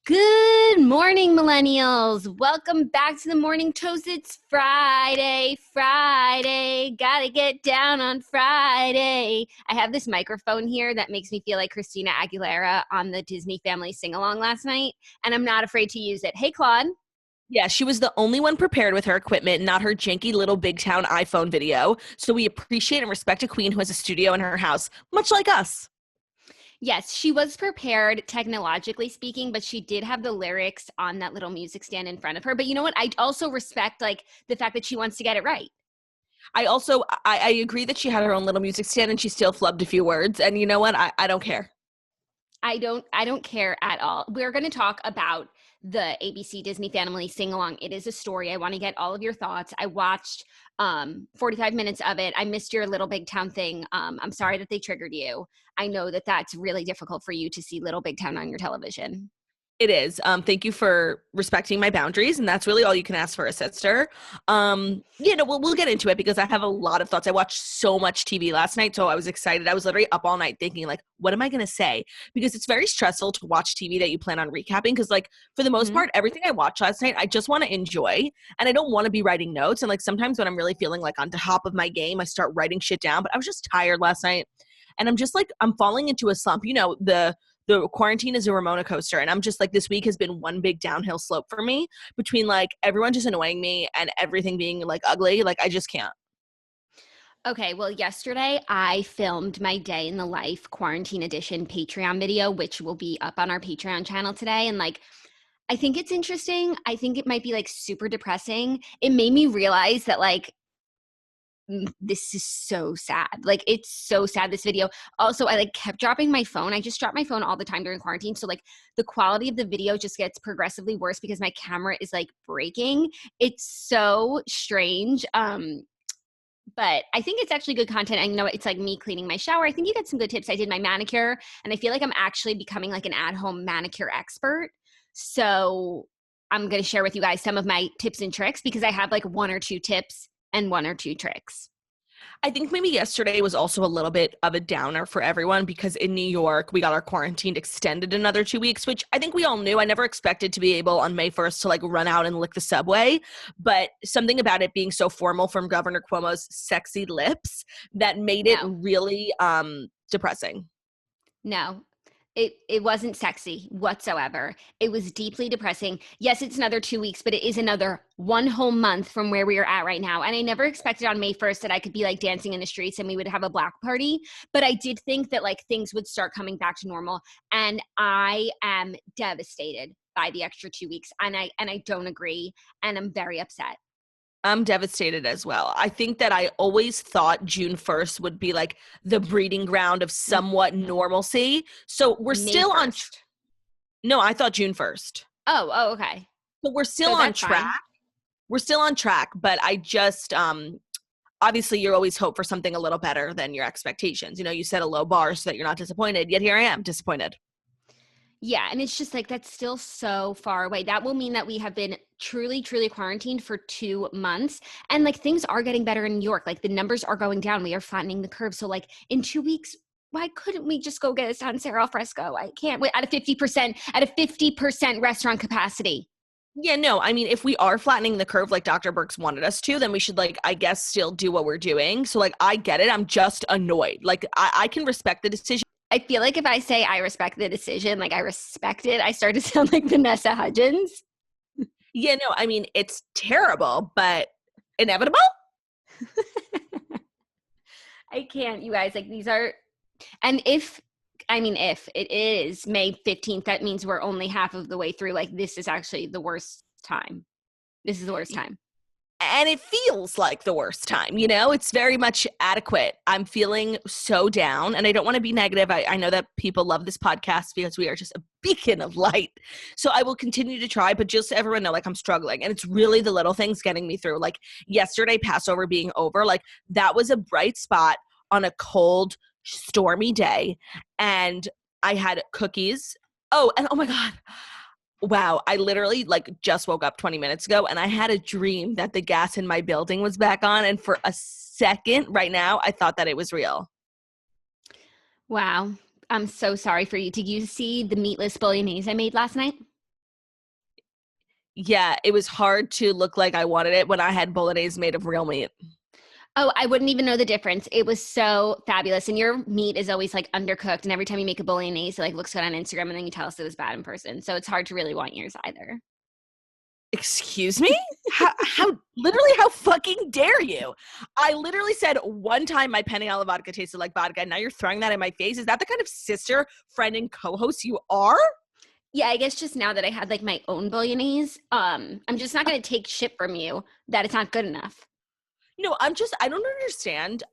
Good morning, millennials. Welcome back to the Morning Toast. It's Friday. Gotta get down on Friday. I have this microphone here that makes me feel like Christina Aguilera on the Disney Family Sing-Along last night, and I'm not afraid to use it. Hey, Claude. Yeah, she was the only one prepared with her equipment, not her janky little big town iPhone video. So we appreciate and respect a queen who has a studio in her house, much like us. Yes, she was prepared technologically speaking, but she did have the lyrics on that little music stand in front of her. But you know what? I also respect the fact that she wants to get it right. I agree that she had her own little music stand and she still flubbed a few words. And you know what? I don't care. I don't care at all. We're going to talk about the ABC Disney Family Sing Along. It is a story. I want to get all of your thoughts. I watched 45 minutes of it. I missed your Little Big Town thing. I'm sorry that they triggered you. I know that that's really difficult for you to see Little Big Town on your television. It is. Thank you for respecting my boundaries, and that's really all you can ask for a sister. We'll get into it because I have a lot of thoughts. I watched so much TV last night, so I was excited. I was literally up all night thinking, like, what am I going to say? Because it's very stressful to watch TV that you plan on recapping because, like, for the most part, everything I watched last night, I just want to enjoy, and I don't want to be writing notes. And, like, sometimes when I'm really feeling, like, on top of my game, I start writing shit down, but I was just tired last night, and I'm just, like, I'm falling into a slump. You know, the quarantine is a Ramona coaster. And I'm just like, this week has been one big downhill slope for me between like everyone just annoying me and everything being like ugly. Like I just can't. Okay, well, yesterday I filmed my day in the life quarantine edition Patreon video, which will be up on our Patreon channel today. And I think it's interesting. I think it might be like super depressing. It made me realize that this is so sad. Like it's so sad, this video. Also, I kept dropping my phone. I just drop my phone all the time during quarantine. So the quality of the video just gets progressively worse because my camera is breaking. It's so strange. But I think it's actually good content. I know it's like me cleaning my shower. I think you got some good tips. I did my manicure and I feel like I'm actually becoming like an at-home manicure expert. So I'm going to share with you guys some of my tips and tricks because I have like one or two tips and one or two tricks. I think maybe yesterday was also a little bit of a downer for everyone because in New York, we got our quarantine extended another 2 weeks, which I think we all knew. I never expected to be able on May 1st to like run out and lick the subway. But something about it being so formal from Governor Cuomo's sexy lips that made it No, really depressing. no, it wasn't sexy whatsoever. It was deeply depressing. Yes, it's another 2 weeks, but it is another one whole month from where we are at right now. And I never expected on May 1st that I could be like dancing in the streets and we would have a block party. But I did think that like things would start coming back to normal. And I am devastated by the extra 2 weeks. And I don't agree. And I'm very upset. I'm devastated as well. I think that I always thought June 1st would be like the breeding ground of somewhat normalcy. So we're May still on. 1st. No, I thought June 1st. Oh, okay. But we're still So on that's fine. track. We're still on track, but I just obviously you always hope for something a little better than your expectations. You know, you set a low bar so that you're not disappointed. Yet here I am disappointed. Yeah, and it's just like that's still so far away. That will mean that we have been truly, truly quarantined for 2 months. And things are getting better in New York. Like the numbers are going down. We are flattening the curve. So in 2 weeks, why couldn't we just go get a Sancerre al fresco? I can't wait at a 50% restaurant capacity. Yeah, no, I mean, if we are flattening the curve like Dr. Burks wanted us to, then we should, like, I guess, still do what we're doing. So, like, I get it. I'm just annoyed. Like, I can respect the decision. I feel like if I say I respect the decision, I respect it, I start to sound like Vanessa Hudgens. Yeah, no, I mean, it's terrible, but inevitable? I can't, you guys. These are, and if it is May 15th, that means we're only half of the way through. This is actually the worst time. This is the worst time. And it feels like the worst time, you know? It's very much adequate. I'm feeling so down, and I don't want to be negative. I know that people love this podcast because we are just a beacon of light. So I will continue to try, but just so everyone know, I'm struggling. And it's really the little things getting me through. Like yesterday, Passover being over, that was a bright spot on a cold, stormy day. And I had cookies. Oh, and oh my God. Wow, I literally just woke up 20 minutes ago and I had a dream that the gas in my building was back on, and for a second right now I thought that it was real. Wow. I'm so sorry for you. Did you see the meatless bolognese I made last night? Yeah, it was hard to look like I wanted it when I had bolognese made of real meat. Oh, I wouldn't even know the difference. It was so fabulous. And your meat is always like undercooked. And every time you make a bolognese, it like looks good on Instagram and then you tell us it was bad in person. So it's hard to really want yours either. Excuse me? How fucking dare you? I literally said one time my penne alla vodka tasted like vodka, and now you're throwing that in my face. Is that the kind of sister, friend, and co-host you are? Yeah, I guess just now that I had like my own bolognese, I'm just not going to take shit from you that it's not good enough. No, I don't understand.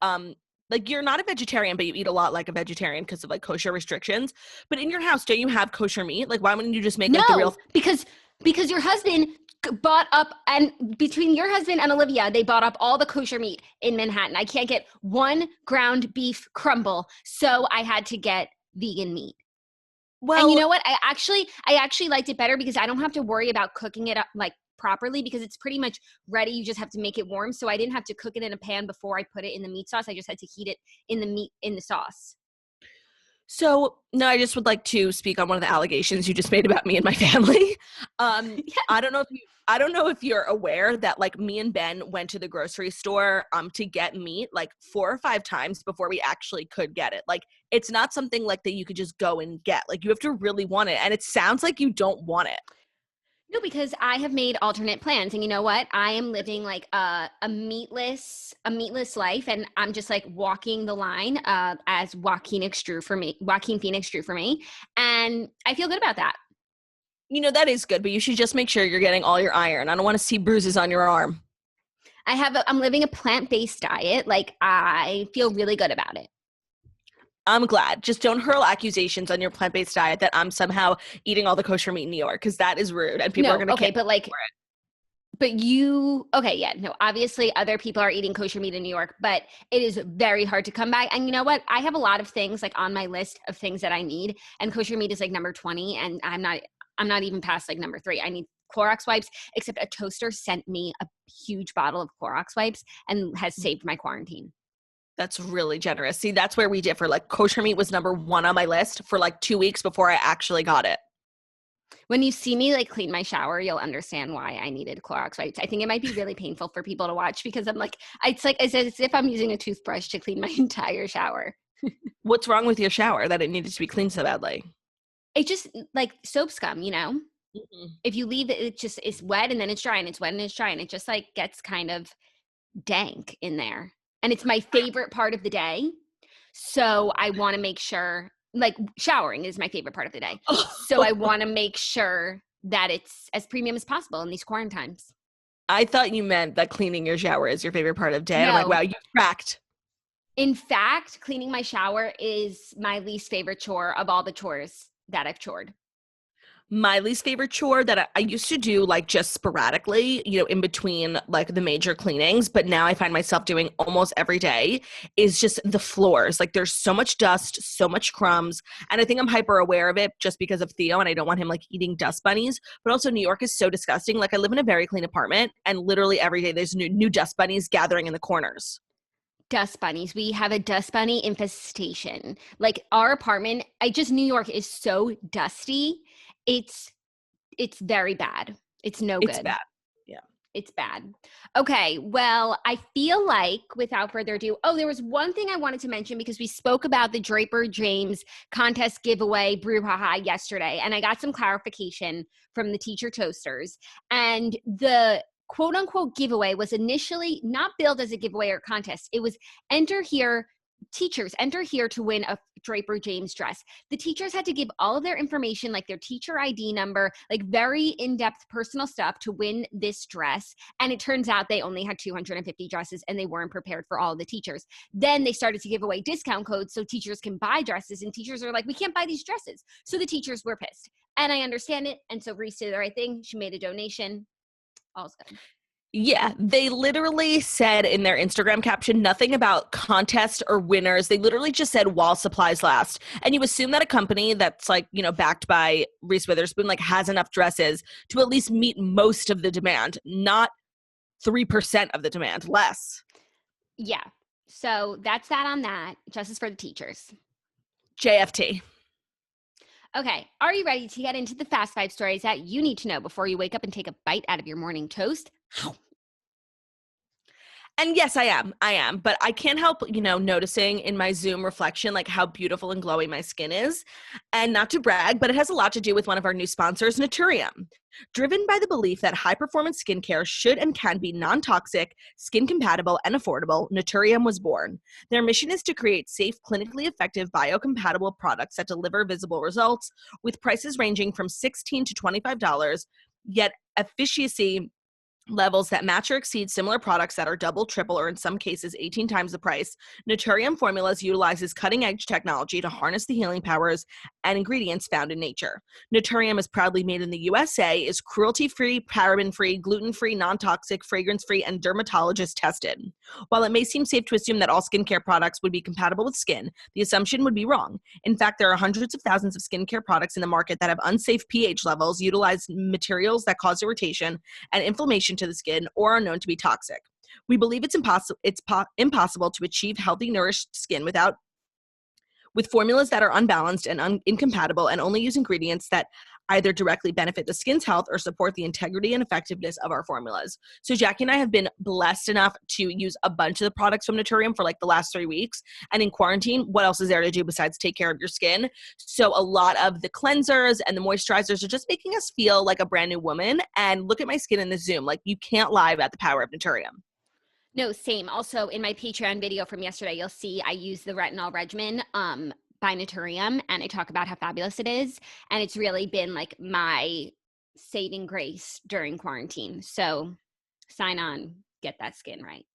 Like you're not a vegetarian, but you eat a lot like a vegetarian because of like kosher restrictions. But in your house, don't you have kosher meat? Like, why wouldn't you just make like the real? Because your husband bought up, and between your husband and Olivia, they bought up all the kosher meat in Manhattan. I can't get one ground beef crumble, so I had to get vegan meat. Well, and you know what? I actually liked it better because I don't have to worry about cooking it up like properly because it's pretty much ready. You just have to make it warm. So I didn't have to cook it in a pan before I put it in the meat sauce. I just had to heat it in the meat in the sauce. So, no, I just would like to speak on one of the allegations you just made about me and my family. Yeah. I don't know if you're aware that like me and Ben went to the grocery store to get meat like 4 or 5 times before we actually could get it. Like it's not something like that you could just go and get. Like you have to really want it, and it sounds like you don't want it. No, because I have made alternate plans, and you know what? I am living like a meatless life, and I'm just like walking the line as Joaquin Phoenix drew for me, and I feel good about that. You know, that is good, but you should just make sure you're getting all your iron. I don't want to see bruises on your arm. I'm living a plant-based diet. Like I feel really good about it. I'm glad. Just don't hurl accusations on your plant-based diet that I'm somehow eating all the kosher meat in New York, because that is rude and people are going to but like, yeah, no, obviously other people are eating kosher meat in New York, but it is very hard to come by. And you know what? I have a lot of things like on my list of things that I need, and kosher meat is like number 20, and I'm not even past like number 3. I need Clorox wipes, except a toaster sent me a huge bottle of Clorox wipes and has saved my quarantine. That's really generous. See, that's where we differ. Like kosher meat was number 1 on my list for like 2 weeks before I actually got it. When you see me like clean my shower, you'll understand why I needed Clorox wipes. I think it might be really painful for people to watch because I'm like, it's as if I'm using a toothbrush to clean my entire shower. What's wrong with your shower that it needed to be cleaned so badly? It just like soap scum, you know? Mm-hmm. If you leave it, it just is wet and then it's dry and it's wet and it's dry and it just like gets kind of dank in there. And it's my favorite part of the day. So I want to make sure, like showering is my favorite part of the day. So I want to make sure that it's as premium as possible in these quarantines. I thought you meant that cleaning your shower is your favorite part of the day. No. I'm like, wow, you cracked. In fact, cleaning my shower is my least favorite chore of all the chores that I've chored. My least favorite chore that I used to do like just sporadically, you know, in between like the major cleanings, but now I find myself doing almost every day is just the floors. Like there's so much dust, so much crumbs. And I think I'm hyper aware of it just because of Theo and I don't want him like eating dust bunnies. But also New York is so disgusting. Like I live in a very clean apartment and literally every day there's new dust bunnies gathering in the corners. Dust bunnies. We have a dust bunny infestation. Like our apartment, New York is so dusty. It's very bad. It's no good. It's bad. Yeah. It's bad. Okay. Well, I feel like without further ado, there was one thing I wanted to mention because we spoke about the Draper James contest giveaway brouhaha yesterday, and I got some clarification from the teacher toasters. And the quote unquote giveaway was initially not billed as a giveaway or contest. It was teachers enter here to win a Draper James dress. The teachers had to give all of their information, like their teacher ID number, like very in-depth personal stuff to win this dress. And it turns out they only had 250 dresses and they weren't prepared for all of the teachers. Then they started to give away discount codes so teachers can buy dresses, and teachers are like, we can't buy these dresses. So the teachers were pissed. And I understand it. And so Reese did the right thing. She made a donation. All's good. Yeah, they literally said in their Instagram caption nothing about contest or winners. They literally just said while supplies last. And you assume that a company that's like, you know, backed by Reese Witherspoon like has enough dresses to at least meet most of the demand, not 3% of the demand, less. Yeah. So that's that on that. Justice for the teachers. JFT. Okay, are you ready to get into the fast five stories that you need to know before you wake up and take a bite out of your morning toast? And yes, I am. I am. But I can't help, noticing in my Zoom reflection, like how beautiful and glowy my skin is. And not to brag, but it has a lot to do with one of our new sponsors, Naturium. Driven by the belief that high performance skincare should and can be non toxic, skin compatible, and affordable, Naturium was born. Their mission is to create safe, clinically effective, biocompatible products that deliver visible results, with prices ranging from $16 to $25, yet efficacy levels that match or exceed similar products that are double, triple, or in some cases 18 times the price. Naturium Formulas utilizes cutting-edge technology to harness the healing powers and ingredients found in nature. Naturium is proudly made in the USA, is cruelty-free, paraben-free, gluten-free, non-toxic, fragrance-free, and dermatologist tested. While it may seem safe to assume that all skincare products would be compatible with skin, the assumption would be wrong. In fact, there are hundreds of thousands of skincare products in the market that have unsafe pH levels, utilize materials that cause irritation and inflammation to the skin, or are known to be toxic. We believe it's impossible to achieve healthy, nourished skin with formulas that are unbalanced and incompatible and only use ingredients that either directly benefit the skin's health or support the integrity and effectiveness of our formulas. So Jackie and I have been blessed enough to use a bunch of the products from Naturium for like the last 3 weeks. And in quarantine, what else is there to do besides take care of your skin? So a lot of the cleansers and the moisturizers are just making us feel like a brand new woman. And look at my skin in the Zoom. Like, you can't lie about the power of Naturium. No, same. Also, in my Patreon video from yesterday, you'll see I use the retinol regimen by Naturium, and I talk about how fabulous it is. And it's really been like my saving grace during quarantine. So sign on, get that skin right.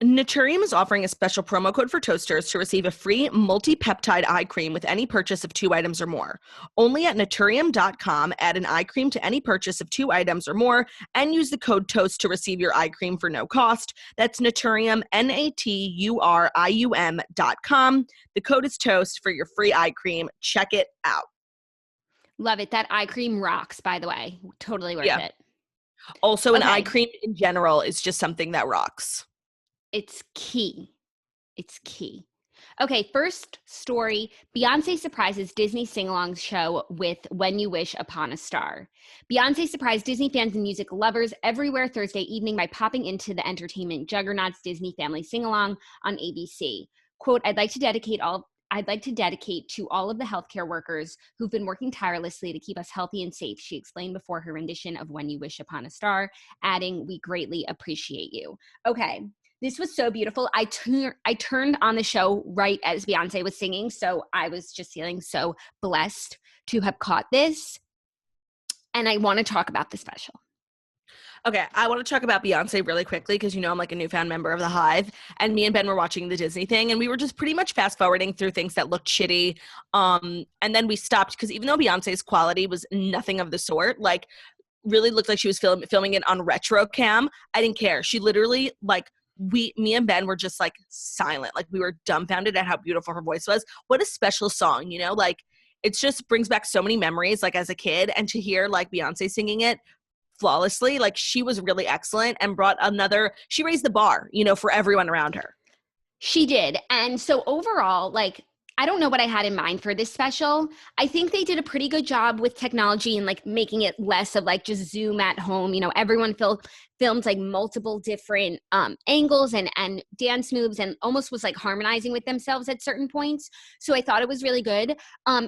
Naturium is offering a special promo code for toasters to receive a free multi-peptide eye cream with any purchase of 2 items or more. Only at Naturium.com, add an eye cream to any purchase of 2 items or more, and use the code TOAST to receive your eye cream for no cost. That's Naturium, Naturium.com. The code is TOAST for your free eye cream. Check it out. Love it. That eye cream rocks, by the way. Totally worth it. Also, an eye cream in general is just something that rocks. It's key. It's key. Okay, first story. Beyonce surprises Disney sing-along show with When You Wish Upon a Star. Beyonce surprised Disney fans and music lovers everywhere Thursday evening by popping into the entertainment juggernaut's Disney Family Sing-Along on ABC. Quote, I'd like to dedicate to all of the healthcare workers who've been working tirelessly to keep us healthy and safe, she explained before her rendition of When You Wish Upon a Star, adding, we greatly appreciate you. Okay. This was so beautiful. I turned on the show right as Beyonce was singing, so I was just feeling so blessed to have caught this. And I want to talk about the special. Okay, I want to talk about Beyonce really quickly because I'm like a newfound member of the Hive, and me and Ben were watching the Disney thing, and we were just pretty much fast forwarding through things that looked shitty. And then we stopped because even though Beyonce's quality was nothing of the sort, like really looked like she was filming it on retro cam, I didn't care. She literally me and Ben were just like silent. Like, we were dumbfounded at how beautiful her voice was. What a special song, like it just brings back so many memories, like as a kid, and to hear like Beyonce singing it flawlessly, like she was really excellent and she raised the bar, for everyone around her. She did. And so overall, like, I don't know what I had in mind for this special. I think they did a pretty good job with technology and like making it less of like just Zoom at home. Everyone filmed like multiple different angles and dance moves and almost was like harmonizing with themselves at certain points. So I thought it was really good,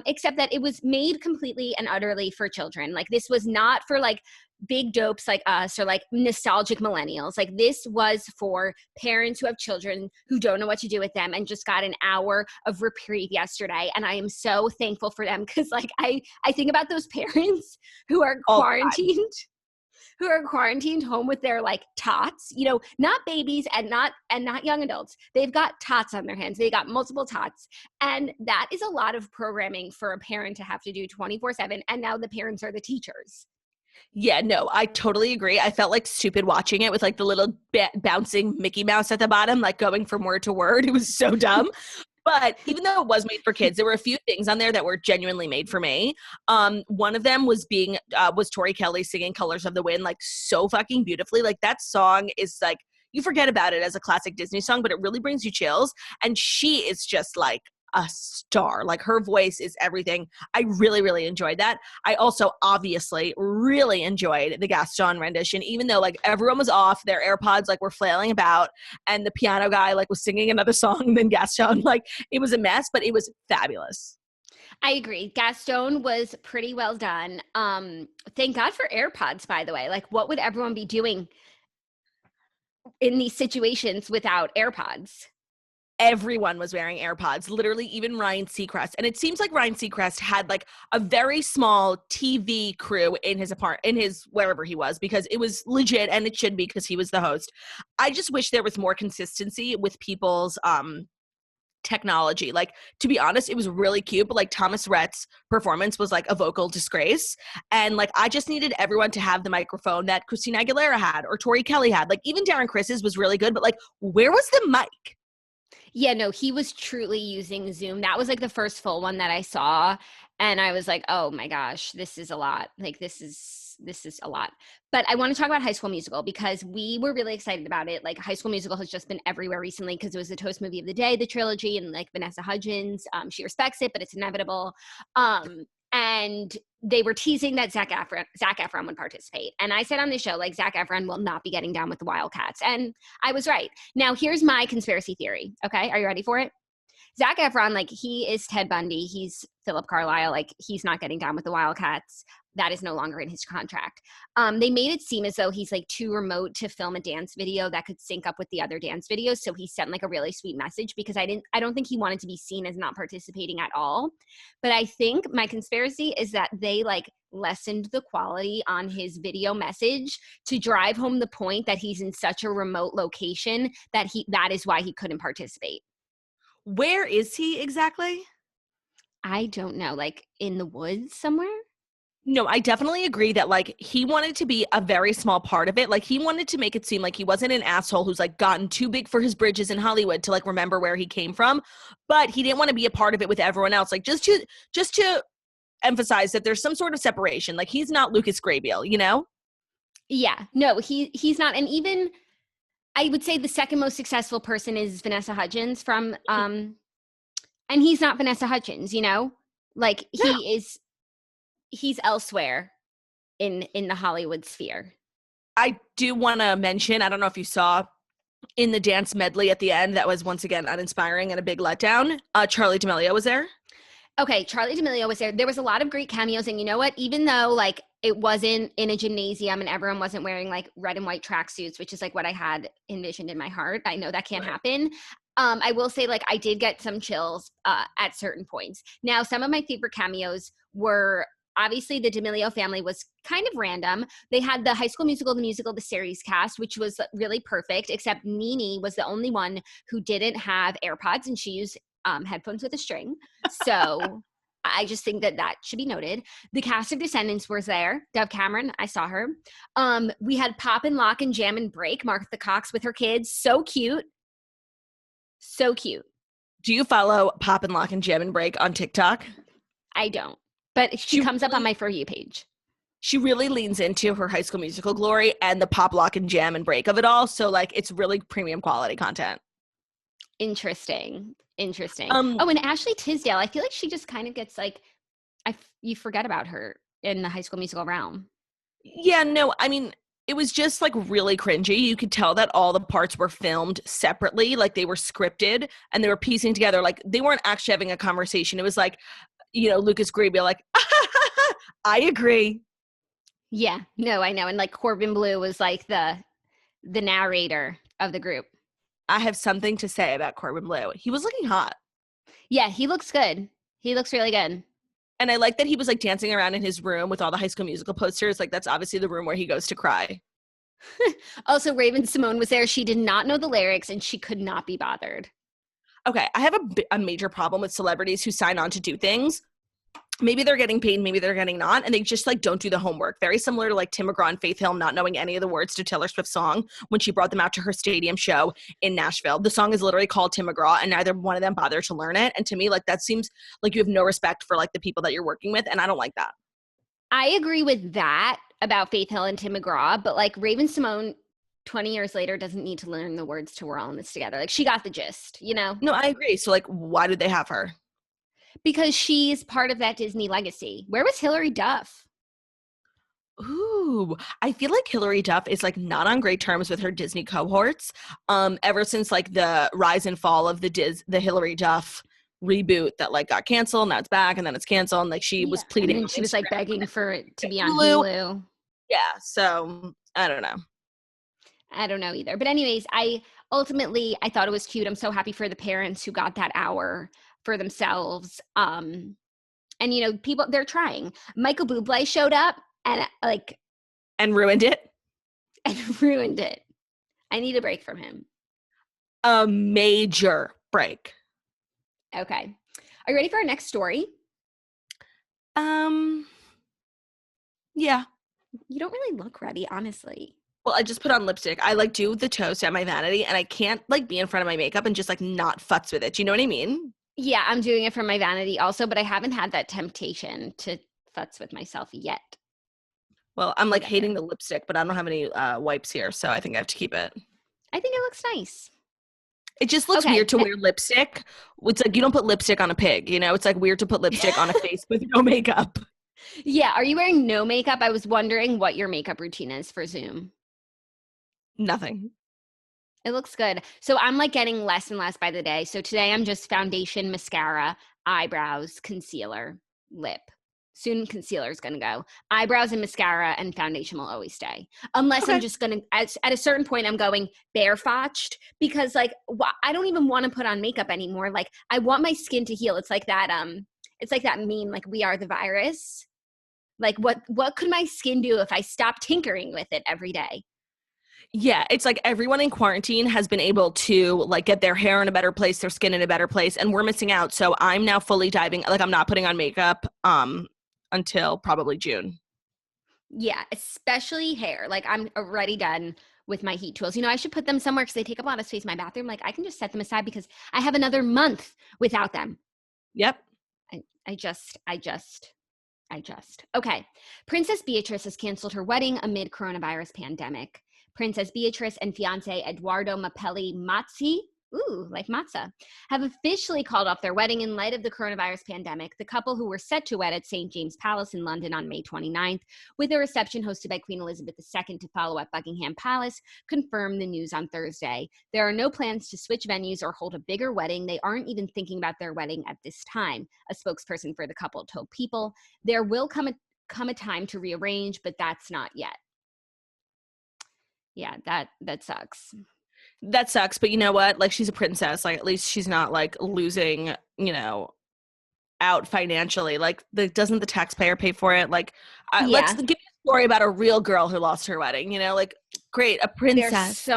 except that it was made completely and utterly for children. Like, this was not for like big dopes like us or like nostalgic millennials. Like, this was for parents who have children who don't know what to do with them and just got an hour of reprieve yesterday. And I am so thankful for them because like I think about those parents who are quarantined. Who are quarantined home with their like tots, not babies and not young adults. They've got tots on their hands. They got multiple tots. And that is a lot of programming for a parent to have to do 24/7. And now the parents are the teachers. Yeah, no, I totally agree. I felt like stupid watching it with like the little bouncing Mickey Mouse at the bottom, like going from word to word. It was so dumb. But even though it was made for kids, there were a few things on there that were genuinely made for me. One of them was Tori Kelly singing Colors of the Wind, like so fucking beautifully. Like, that song is like, you forget about it as a classic Disney song, but it really brings you chills. And she is just like a star. Like her voice is everything. I really, really enjoyed that. I also obviously really enjoyed the Gaston rendition, even though like everyone was off, their AirPods like were flailing about, and the piano guy like was singing another song than Gaston. Like it was a mess, but it was fabulous. I agree. Gaston was pretty well done. Thank God for AirPods, by the way. Like, what would everyone be doing in these situations without AirPods? Everyone was wearing AirPods, literally even Ryan Seacrest. And it seems like Ryan Seacrest had like a very small TV crew in his wherever he was, because it was legit, and it should be because he was the host. I just wish there was more consistency with people's technology. Like, to be honest, it was really cute, but like Thomas Rhett's performance was like a vocal disgrace. And like I just needed everyone to have the microphone that Christina Aguilera had or Tori Kelly had. Like even Darren Chris's was really good, but like where was the mic? Yeah, no, he was truly using Zoom. That was like the first full one that I saw. And I was like, oh my gosh, this is a lot. Like this is a lot. But I want to talk about High School Musical because we were really excited about it. Like High School Musical has just been everywhere recently because it was the Toast Movie of the Day, the trilogy, and like Vanessa Hudgens, she respects it, but it's inevitable. And they were teasing that Zac Efron would participate. And I said on the show, like, Zac Efron will not be getting down with the Wildcats. And I was right. Now, here's my conspiracy theory. Okay. Are you ready for it? Zac Efron, like, he is Ted Bundy. He's Philip Carlisle. Like, he's not getting down with the Wildcats. That is no longer in his contract. They made it seem as though he's like too remote to film a dance video that could sync up with the other dance videos. So he sent like a really sweet message because I don't think he wanted to be seen as not participating at all. But I think my conspiracy is that they like lessened the quality on his video message to drive home the point that he's in such a remote location that is why he couldn't participate. Where is he exactly? I don't know, like in the woods somewhere? No, I definitely agree that like he wanted to be a very small part of it. Like he wanted to make it seem like he wasn't an asshole who's like gotten too big for his bridges in Hollywood to like remember where he came from, but he didn't want to be a part of it with everyone else. Like just to emphasize that there's some sort of separation. Like he's not Lucas Grabeel, you know? Yeah, no, he's not. And even I would say the second most successful person is Vanessa Hudgens from and he's not Vanessa Hudgens, you know? Like he's elsewhere in the Hollywood sphere. I do want to mention, I don't know if you saw in the dance medley at the end, that was once again uninspiring and a big letdown. Charli D'Amelio was there. Okay, Charli D'Amelio was there. There was a lot of great cameos, and you know what? Even though like it wasn't in a gymnasium and everyone wasn't wearing like red and white tracksuits, which is like what I had envisioned in my heart. I know that can't happen. I will say like I did get some chills at certain points. Now, some of my favorite cameos were obviously the D'Amelio family was kind of random. They had the High School Musical, the series cast, which was really perfect, except Nene was the only one who didn't have AirPods and she used headphones with a string. So I just think that should be noted. The cast of Descendants was there. Dove Cameron, I saw her. We had Pop and Lock and Jam and Break, Martha Cox with her kids. So cute. So cute. Do you follow Pop and Lock and Jam and Break on TikTok? I don't. But she comes up on my For You page. She really leans into her High School Musical glory and the pop, lock, and jam and break of it all. So, like, it's really premium quality content. Interesting. And Ashley Tisdale, I feel like she just kind of gets, like, you forget about her in the High School Musical realm. Yeah, no, I mean, it was just, like, really cringy. You could tell that all the parts were filmed separately. Like, they were scripted, and they were piecing together. Like, they weren't actually having a conversation. It was like, you know, Lucas Grabeel, like, I agree. Yeah, no, I know. And like Corbin Bleu was like the narrator of the group. I have something to say about Corbin Bleu. He was looking hot. Yeah, he looks good. He looks really good. And I like that he was like dancing around in his room with all the High School Musical posters. Like that's obviously the room where he goes to cry. Also, Raven Simone was there. She did not know the lyrics and she could not be bothered. Okay, I have a major problem with celebrities who sign on to do things. Maybe they're getting paid, maybe they're getting not, and they just like don't do the homework. Very similar to like Tim McGraw and Faith Hill not knowing any of the words to Taylor Swift's song when she brought them out to her stadium show in Nashville. The song is literally called Tim McGraw, and neither one of them bothered to learn it. And to me, like that seems like you have no respect for like the people that you're working with, and I don't like that. I agree with that about Faith Hill and Tim McGraw, but like Raven Simone 20 years later doesn't need to learn the words to We're All in This Together. Like, she got the gist, you know? No, I agree. So, like, why did they have her? Because she's part of that Disney legacy. Where was Hilary Duff? Ooh, I feel like Hilary Duff is like not on great terms with her Disney cohorts. Ever since like the rise and fall of the Hilary Duff reboot that like got canceled, now it's back, and then it's canceled, and like she was And pleading then on she was like Instagram begging for it to be on Hulu. Hulu. Yeah, so I don't know. I don't know either. But anyways, I thought it was cute. I'm so happy for the parents who got that hour for themselves. And you know, people, they're trying. Michael Bublé showed up and Ruined it. and ruined it. I need a break from him. A major break. Okay. Are you ready for our next story? Yeah. You don't really look ready, honestly. Well, I just put on lipstick. I like do the toast at my vanity, and I can't like be in front of my makeup and just like not futz with it. Do you know what I mean? Yeah, I'm doing it for my vanity also, but I haven't had that temptation to futz with myself yet. Well, I'm like hating the lipstick, but I don't have any wipes here, so I think I have to keep it. I think it looks nice. It just looks weird to wear lipstick. It's like you don't put lipstick on a pig, you know? It's like weird to put lipstick on a face with no makeup. Yeah, are you wearing no makeup? I was wondering what your makeup routine is for Zoom. Nothing. It looks good. So I'm like getting less and less by the day. So today I'm just foundation, mascara, eyebrows, concealer, lip. Soon concealer is going to go. Eyebrows and mascara and foundation will always stay. Unless I'm just going to, at a certain point, I'm going barefotched because like I don't even want to put on makeup anymore. Like I want my skin to heal. It's like that meme, like we are the virus. Like what could my skin do if I stopped tinkering with it every day? Yeah, it's like everyone in quarantine has been able to like get their hair in a better place, their skin in a better place, and we're missing out. So I'm now fully diving, like I'm not putting on makeup until probably June. Yeah, especially hair. Like I'm already done with my heat tools. You know, I should put them somewhere because they take up a lot of space in my bathroom. Like I can just set them aside because I have another month without them. Yep. I just. Okay. Princess Beatrice has canceled her wedding amid coronavirus pandemic. Princess Beatrice and fiance Edoardo Mapelli Mazzi, like matzah, have officially called off their wedding in light of the coronavirus pandemic. The couple, who were set to wed at St. James Palace in London on May 29th, with a reception hosted by Queen Elizabeth II to follow at Buckingham Palace, confirmed the news on Thursday. There are no plans to switch venues or hold a bigger wedding. They aren't even thinking about their wedding at this time, a spokesperson for the couple told People. There will come a time to rearrange, but that's not yet. Yeah, that sucks. That sucks, but you know what? Like she's a princess. Like at least she's not like losing, you know, out financially. Like doesn't the taxpayer pay for it? Like let's give me a story about a real girl who lost her wedding, you know? Like great, a princess.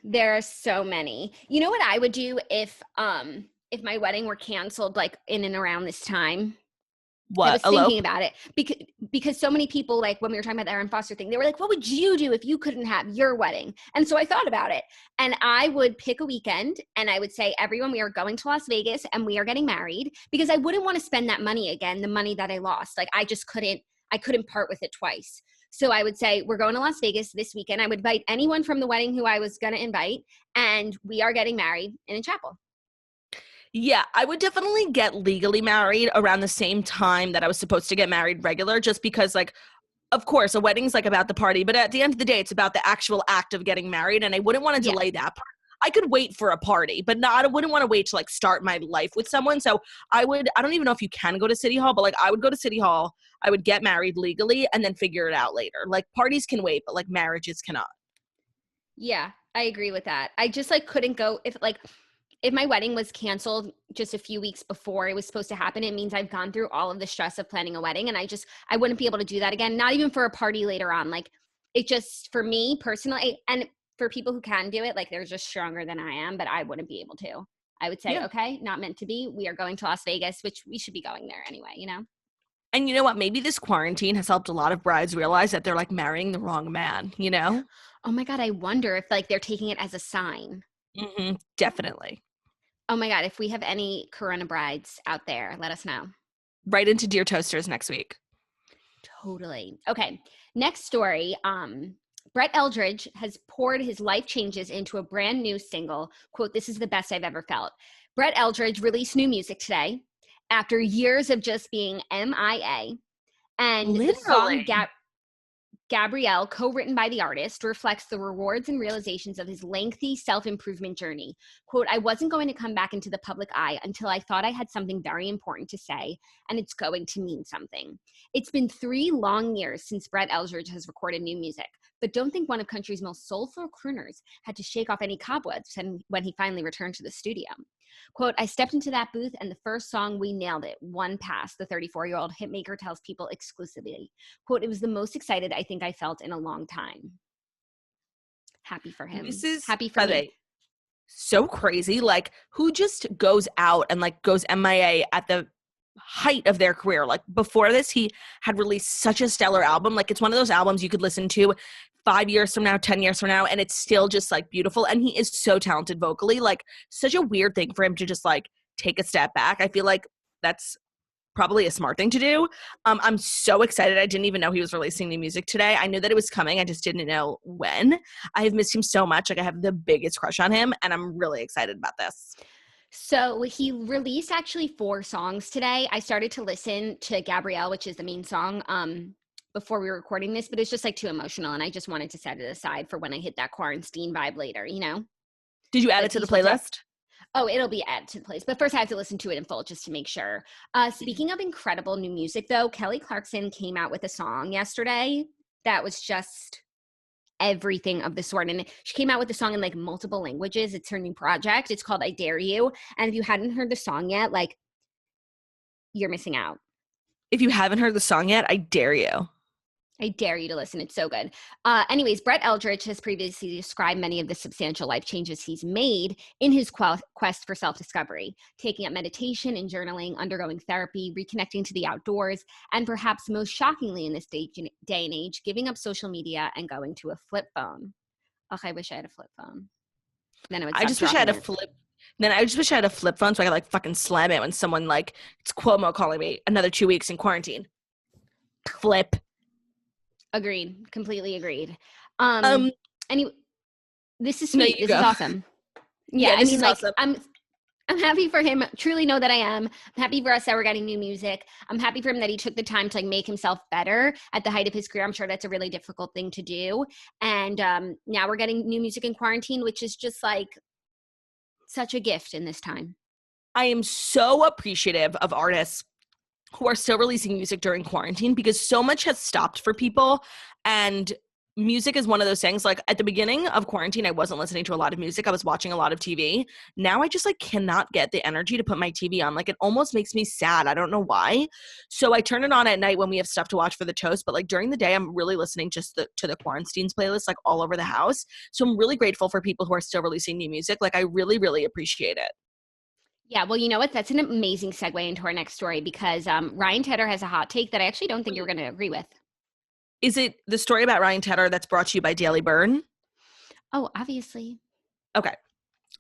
There are so many. You know what I would do if my wedding were canceled like in and around this time? What? I was thinking about it because so many people, like when we were talking about the Aaron Foster thing, they were like, what would you do if you couldn't have your wedding? And so I thought about it, and I would pick a weekend and I would say, everyone, we are going to Las Vegas and we are getting married, because I wouldn't want to spend that money again, the money that I lost. Like I couldn't part with it twice. So I would say, we're going to Las Vegas this weekend. I would invite anyone from the wedding who I was going to invite, and we are getting married in a chapel. Yeah, I would definitely get legally married around the same time that I was supposed to get married regular, just because, like, of course, a wedding's like about the party, but at the end of the day, it's about the actual act of getting married, and I wouldn't want to delay that part. I could wait for a party, but I wouldn't want to wait to, like, start my life with someone. So I don't even know if you can go to City Hall, but, like, I would go to City Hall, I would get married legally, and then figure it out later. Like, parties can wait, but, like, marriages cannot. Yeah, I agree with that. I just, like, couldn't go if my wedding was canceled just a few weeks before it was supposed to happen, it means I've gone through all of the stress of planning a wedding, and I wouldn't be able to do that again, not even for a party later on. Like it just, for me personally, and for people who can do it, like they're just stronger than I am, but I wouldn't be able to. I would say, okay, not meant to be. We are going to Las Vegas, which we should be going there anyway, you know? And you know what? Maybe this quarantine has helped a lot of brides realize that they're like marrying the wrong man, you know? Oh my God, I wonder if like they're taking it as a sign. Mm-hmm, definitely. Oh my God, if we have any Corona brides out there, let us know. Right into Dear Toasters next week. Totally. Okay, next story. Brett Eldredge has poured his life changes into a brand new single. Quote, "This is the best I've ever felt." Brett Eldredge released new music today after years of just being MIA. And the song Literally. Gabrielle, co-written by the artist, reflects the rewards and realizations of his lengthy self-improvement journey. Quote, "I wasn't going to come back into the public eye until I thought I had something very important to say, and it's going to mean something. It's been 3 long years since Brett Eldredge has recorded new music, but don't think one of country's most soulful crooners had to shake off any cobwebs when he finally returned to the studio. Quote, "I stepped into that booth and the first song, we nailed it. One pass," the 34-year-old hitmaker tells People exclusively. Quote, "It was the most excited I think I felt in a long time." Happy for him. This is, Happy for by the me. way, so crazy. Like, who just goes out and like goes MIA at the height of their career? Like, before this, he had released such a stellar album. Like, it's one of those albums you could listen to 5 years from now, 10 years from now, and it's still just like beautiful. And he is so talented vocally. Like, such a weird thing for him to just like take a step back. I feel like that's probably a smart thing to do. I'm so excited. I didn't even know he was releasing new music today. I knew that it was coming. I just didn't know when. I have missed him so much. Like, I have the biggest crush on him, and I'm really excited about this. So he released actually 4 songs today. I started to listen to Gabrielle, which is the main song, before we were recording this, but it's just like too emotional, and I just wanted to set it aside for when I hit that quarantine vibe later, you know? Did you add it to the playlist? Oh, it'll be added to the playlist. But first I have to listen to it in full just to make sure. Speaking of incredible new music, though, Kelly Clarkson came out with a song yesterday that was just everything of the sort. And she came out with the song in like multiple languages. It's her new project. It's called I Dare You. And if you hadn't heard the song yet, like, you're missing out. If you haven't heard the song yet, I dare you. I dare you to listen. It's so good. Anyways, Brett Eldredge has previously described many of the substantial life changes he's made in his quest for self-discovery, taking up meditation and journaling, undergoing therapy, reconnecting to the outdoors, and perhaps most shockingly in this day and age, giving up social media and going to a flip phone. Oh, I wish I had a flip phone. Then I just wish I had a flip. Then I just wish I had a flip phone so I could like fucking slam it when someone like, it's Cuomo calling me, another 2 weeks in quarantine. Flip. Agreed. Completely agreed. Um, Anyway, this is sweet. This is awesome. Yeah, I mean, like, awesome. I'm happy for him. Truly know that I am. I'm happy for us that we're getting new music. I'm happy for him that he took the time to like make himself better at the height of his career. I'm sure that's a really difficult thing to do. And now we're getting new music in quarantine, which is just like such a gift in this time. I am so appreciative of artists who are still releasing music during quarantine because so much has stopped for people, and music is one of those things. Like, at the beginning of quarantine, I wasn't listening to a lot of music. I was watching a lot of TV. Now I just like cannot get the energy to put my TV on. Like, it almost makes me sad. I don't know why. So I turn it on at night when we have stuff to watch for the toast. But like during the day, I'm really listening just to the Quarantines playlist, like all over the house. So I'm really grateful for people who are still releasing new music. Like, I really, really appreciate it. Yeah, well, you know what? That's an amazing segue into our next story because Ryan Tedder has a hot take that I actually don't think you're going to agree with. Is it the story about Ryan Tedder that's brought to you by Daily Burn? Oh, obviously. Okay.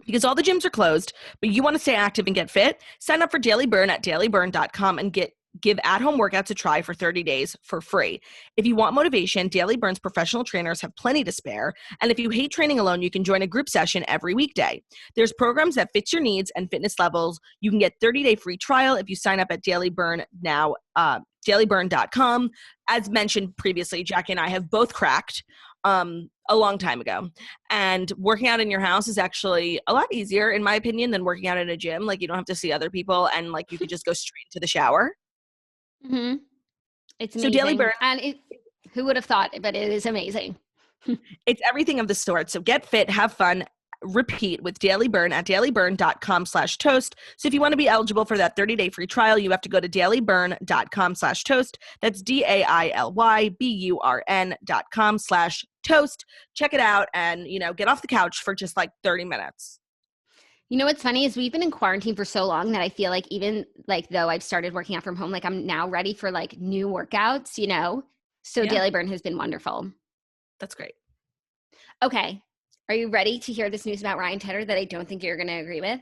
Because all the gyms are closed, but you want to stay active and get fit? Sign up for Daily Burn at dailyburn.com and give at-home workouts a try for 30 days for free. If you want motivation, Daily Burn's professional trainers have plenty to spare. And if you hate training alone, you can join a group session every weekday. There's programs that fit your needs and fitness levels. You can get 30-day free trial if you sign up at Daily Burn now, dailyburn.com. As mentioned previously, Jackie and I have both cracked a long time ago. And working out in your house is actually a lot easier, in my opinion, than working out in a gym. Like, you don't have to see other people, and like you could just go straight to the shower. Mm-hmm. It's amazing. So Daily Burn. And who would have thought, but it is amazing. It's everything of the sort. So get fit, have fun, repeat with Daily Burn at dailyburn.com/toast. So if you want to be eligible for that 30-day free trial, you have to go to dailyburn.com/toast. That's DAILYBURN.com/toast. Check it out and, get off the couch for just like 30 minutes. You know what's funny is we've been in quarantine for so long that I feel like even like though I've started working out from home, like I'm now ready for like new workouts, So yeah. Daily Burn has been wonderful. That's great. Okay. Are you ready to hear this news about Ryan Tedder that I don't think you're going to agree with?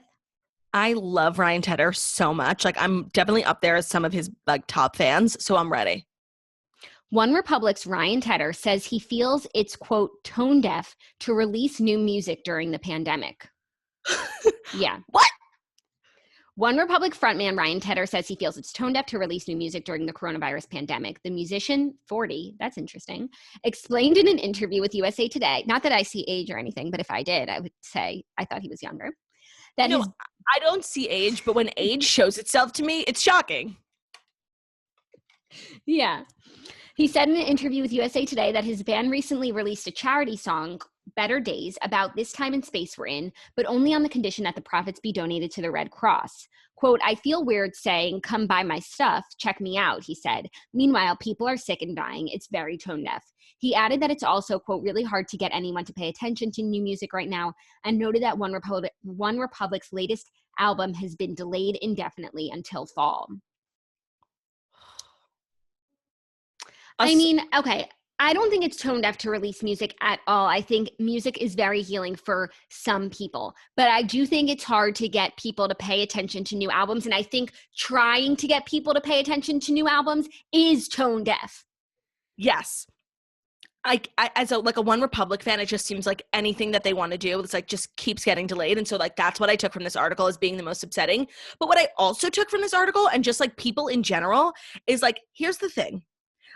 I love Ryan Tedder so much. Like, I'm definitely up there as some of his like top fans, so I'm ready. OneRepublic's Ryan Tedder says he feels it's, quote, tone deaf to release new music during the pandemic. Yeah. What? OneRepublic frontman Ryan Tedder says he feels it's tone deaf to release new music during the coronavirus pandemic. The musician, 40, that's interesting, explained in an interview with USA Today, not that I see age or anything, but if I did, I would say I thought he was younger. That No, I don't see age, but when age shows itself to me, it's shocking. Yeah. He said in an interview with USA Today that his band recently released a charity song, Better Days, about this time and space we're in, but only on the condition that the profits be donated to the Red Cross. Quote, I feel weird saying, come buy my stuff, check me out, he said. Meanwhile, people are sick and dying. It's very tone deaf. He added that it's also, quote, really hard to get anyone to pay attention to new music right now, and noted that OneRepublic's latest album has been delayed indefinitely until fall. I mean, okay, I don't think it's tone deaf to release music at all. I think music is very healing for some people, but I do think it's hard to get people to pay attention to new albums. And I think trying to get people to pay attention to new albums is tone deaf. Yes. I as a OneRepublic fan, it just seems like anything that they want to do, it's like just keeps getting delayed. And so like that's what I took from this article as being the most upsetting. But what I also took from this article, and just like people in general, is like, here's the thing.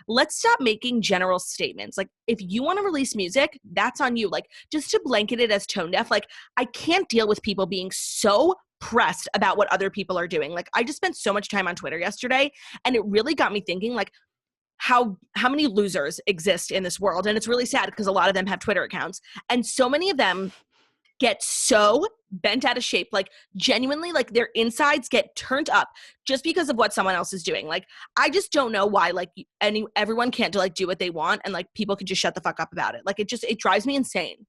Let's stop making general statements. Like, if you want to release music, that's on you. Like, just to blanket it as tone deaf, like, I can't deal with people being so pressed about what other people are doing. Like, I just spent so much time on Twitter yesterday, and it really got me thinking, like, how many losers exist in this world. And it's really sad because a lot of them have Twitter accounts. And so many of them get so bent out of shape, like genuinely, like their insides get turned up just because of what someone else is doing. Like, I just don't know why, like, everyone can't do what they want, and like people can just shut the fuck up about it. Like, it drives me insane.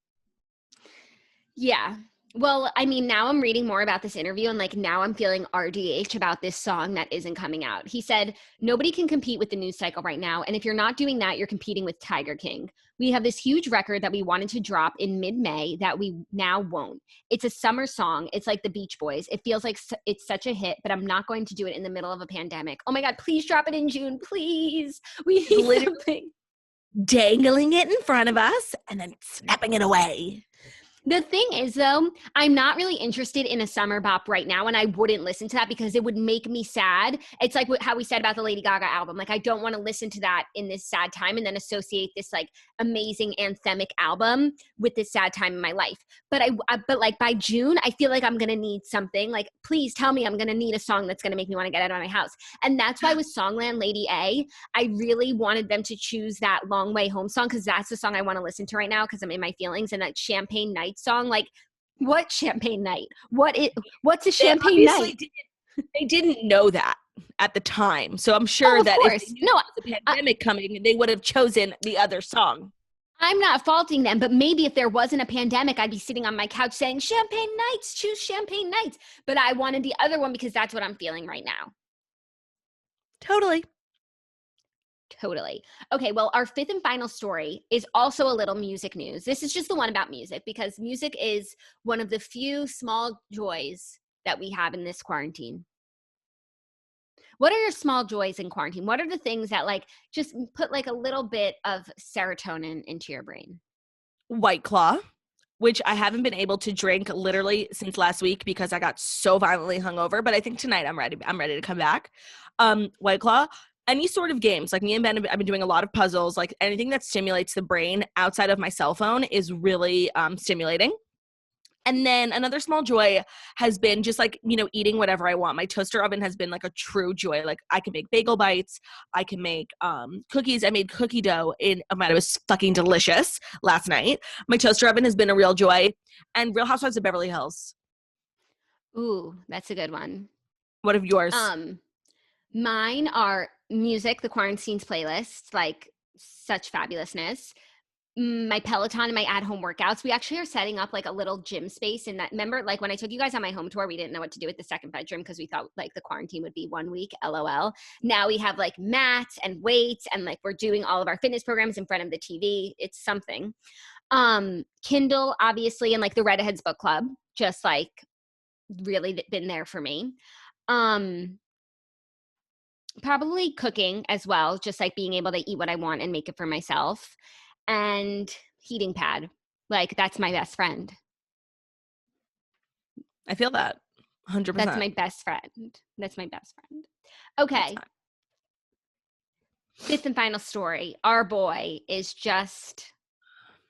Yeah. Well, I mean, now I'm reading more about this interview, and like now I'm feeling RDH about this song that isn't coming out. He said, nobody can compete with the news cycle right now. And if you're not doing that, you're competing with Tiger King. We have this huge record that we wanted to drop in mid-May that we now won't. It's a summer song. It's like the Beach Boys. It feels like it's such a hit, but I'm not going to do it in the middle of a pandemic. Oh my God, please drop it in June, please. We need something. Dangling it in front of us and then snapping it away. The thing is, though, I'm not really interested in a summer bop right now, and I wouldn't listen to that because it would make me sad. It's like how we said about the Lady Gaga album. Like, I don't want to listen to that in this sad time and then associate this, like, amazing anthemic album with this sad time in my life. But but like, by June, I feel like I'm going to need something. Like, please tell me I'm going to need a song that's going to make me want to get out of my house. And that's why with Songland Lady A, I really wanted them to choose that Long Way Home song because that's the song I want to listen to right now because I'm in my feelings, and that Champagne Night song. Like, what champagne night? What's a champagne night? They didn't know that at the time, so I'm sure that if they knew there was a pandemic coming, they would have chosen the other song. I'm not faulting them, but maybe if there wasn't a pandemic, I'd be sitting on my couch saying, Champagne Nights, choose Champagne Nights. But I wanted the other one because that's what I'm feeling right now. Totally. Okay, well, our fifth and final story is also a little music news. This is just the one about music because music is one of the few small joys that we have in this quarantine. What are your small joys in quarantine? What are the things that like just put like a little bit of serotonin into your brain? White Claw, which I haven't been able to drink literally since last week because I got so violently hungover. But I think tonight I'm ready to come back. White Claw. Any sort of games, like me and Ben, I've been doing a lot of puzzles, like anything that stimulates the brain outside of my cell phone is really stimulating. And then another small joy has been just like, eating whatever I want. My toaster oven has been like a true joy. Like I can make bagel bites. I can make cookies. I made cookie dough it was fucking delicious last night. My toaster oven has been a real joy. And Real Housewives of Beverly Hills. Ooh, that's a good one. What of yours? Mine are music, the Quarantines playlist, like such fabulousness. My Peloton and my at-home workouts. We actually are setting up like a little gym space in that. Remember, like when I took you guys on my home tour, we didn't know what to do with the second bedroom because we thought like the quarantine would be 1 week, LOL. Now we have like mats and weights and like we're doing all of our fitness programs in front of the TV. It's something. Kindle, obviously, and like the Redheads Book Club, just like really been there for me. Probably cooking as well, just like being able to eat what I want and make it for myself. And heating pad. Like, that's my best friend. I feel that 100%. That's my best friend. That's my best friend. Okay. Fifth and final story. Our boy is just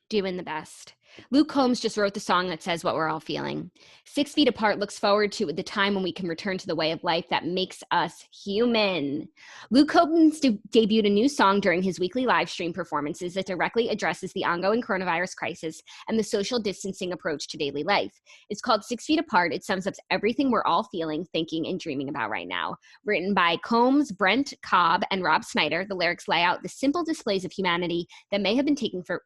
doing the best. Luke Combs just wrote the song that says what we're all feeling. 6 Feet Apart looks forward to the time when we can return to the way of life that makes us human. Luke Combs debuted a new song during his weekly live stream performances that directly addresses the ongoing coronavirus crisis and the social distancing approach to daily life. It's called 6 Feet Apart. It sums up everything we're all feeling, thinking, and dreaming about right now. Written by Combs, Brent Cobb, and Rob Snyder, the lyrics lay out the simple displays of humanity that may have been taken for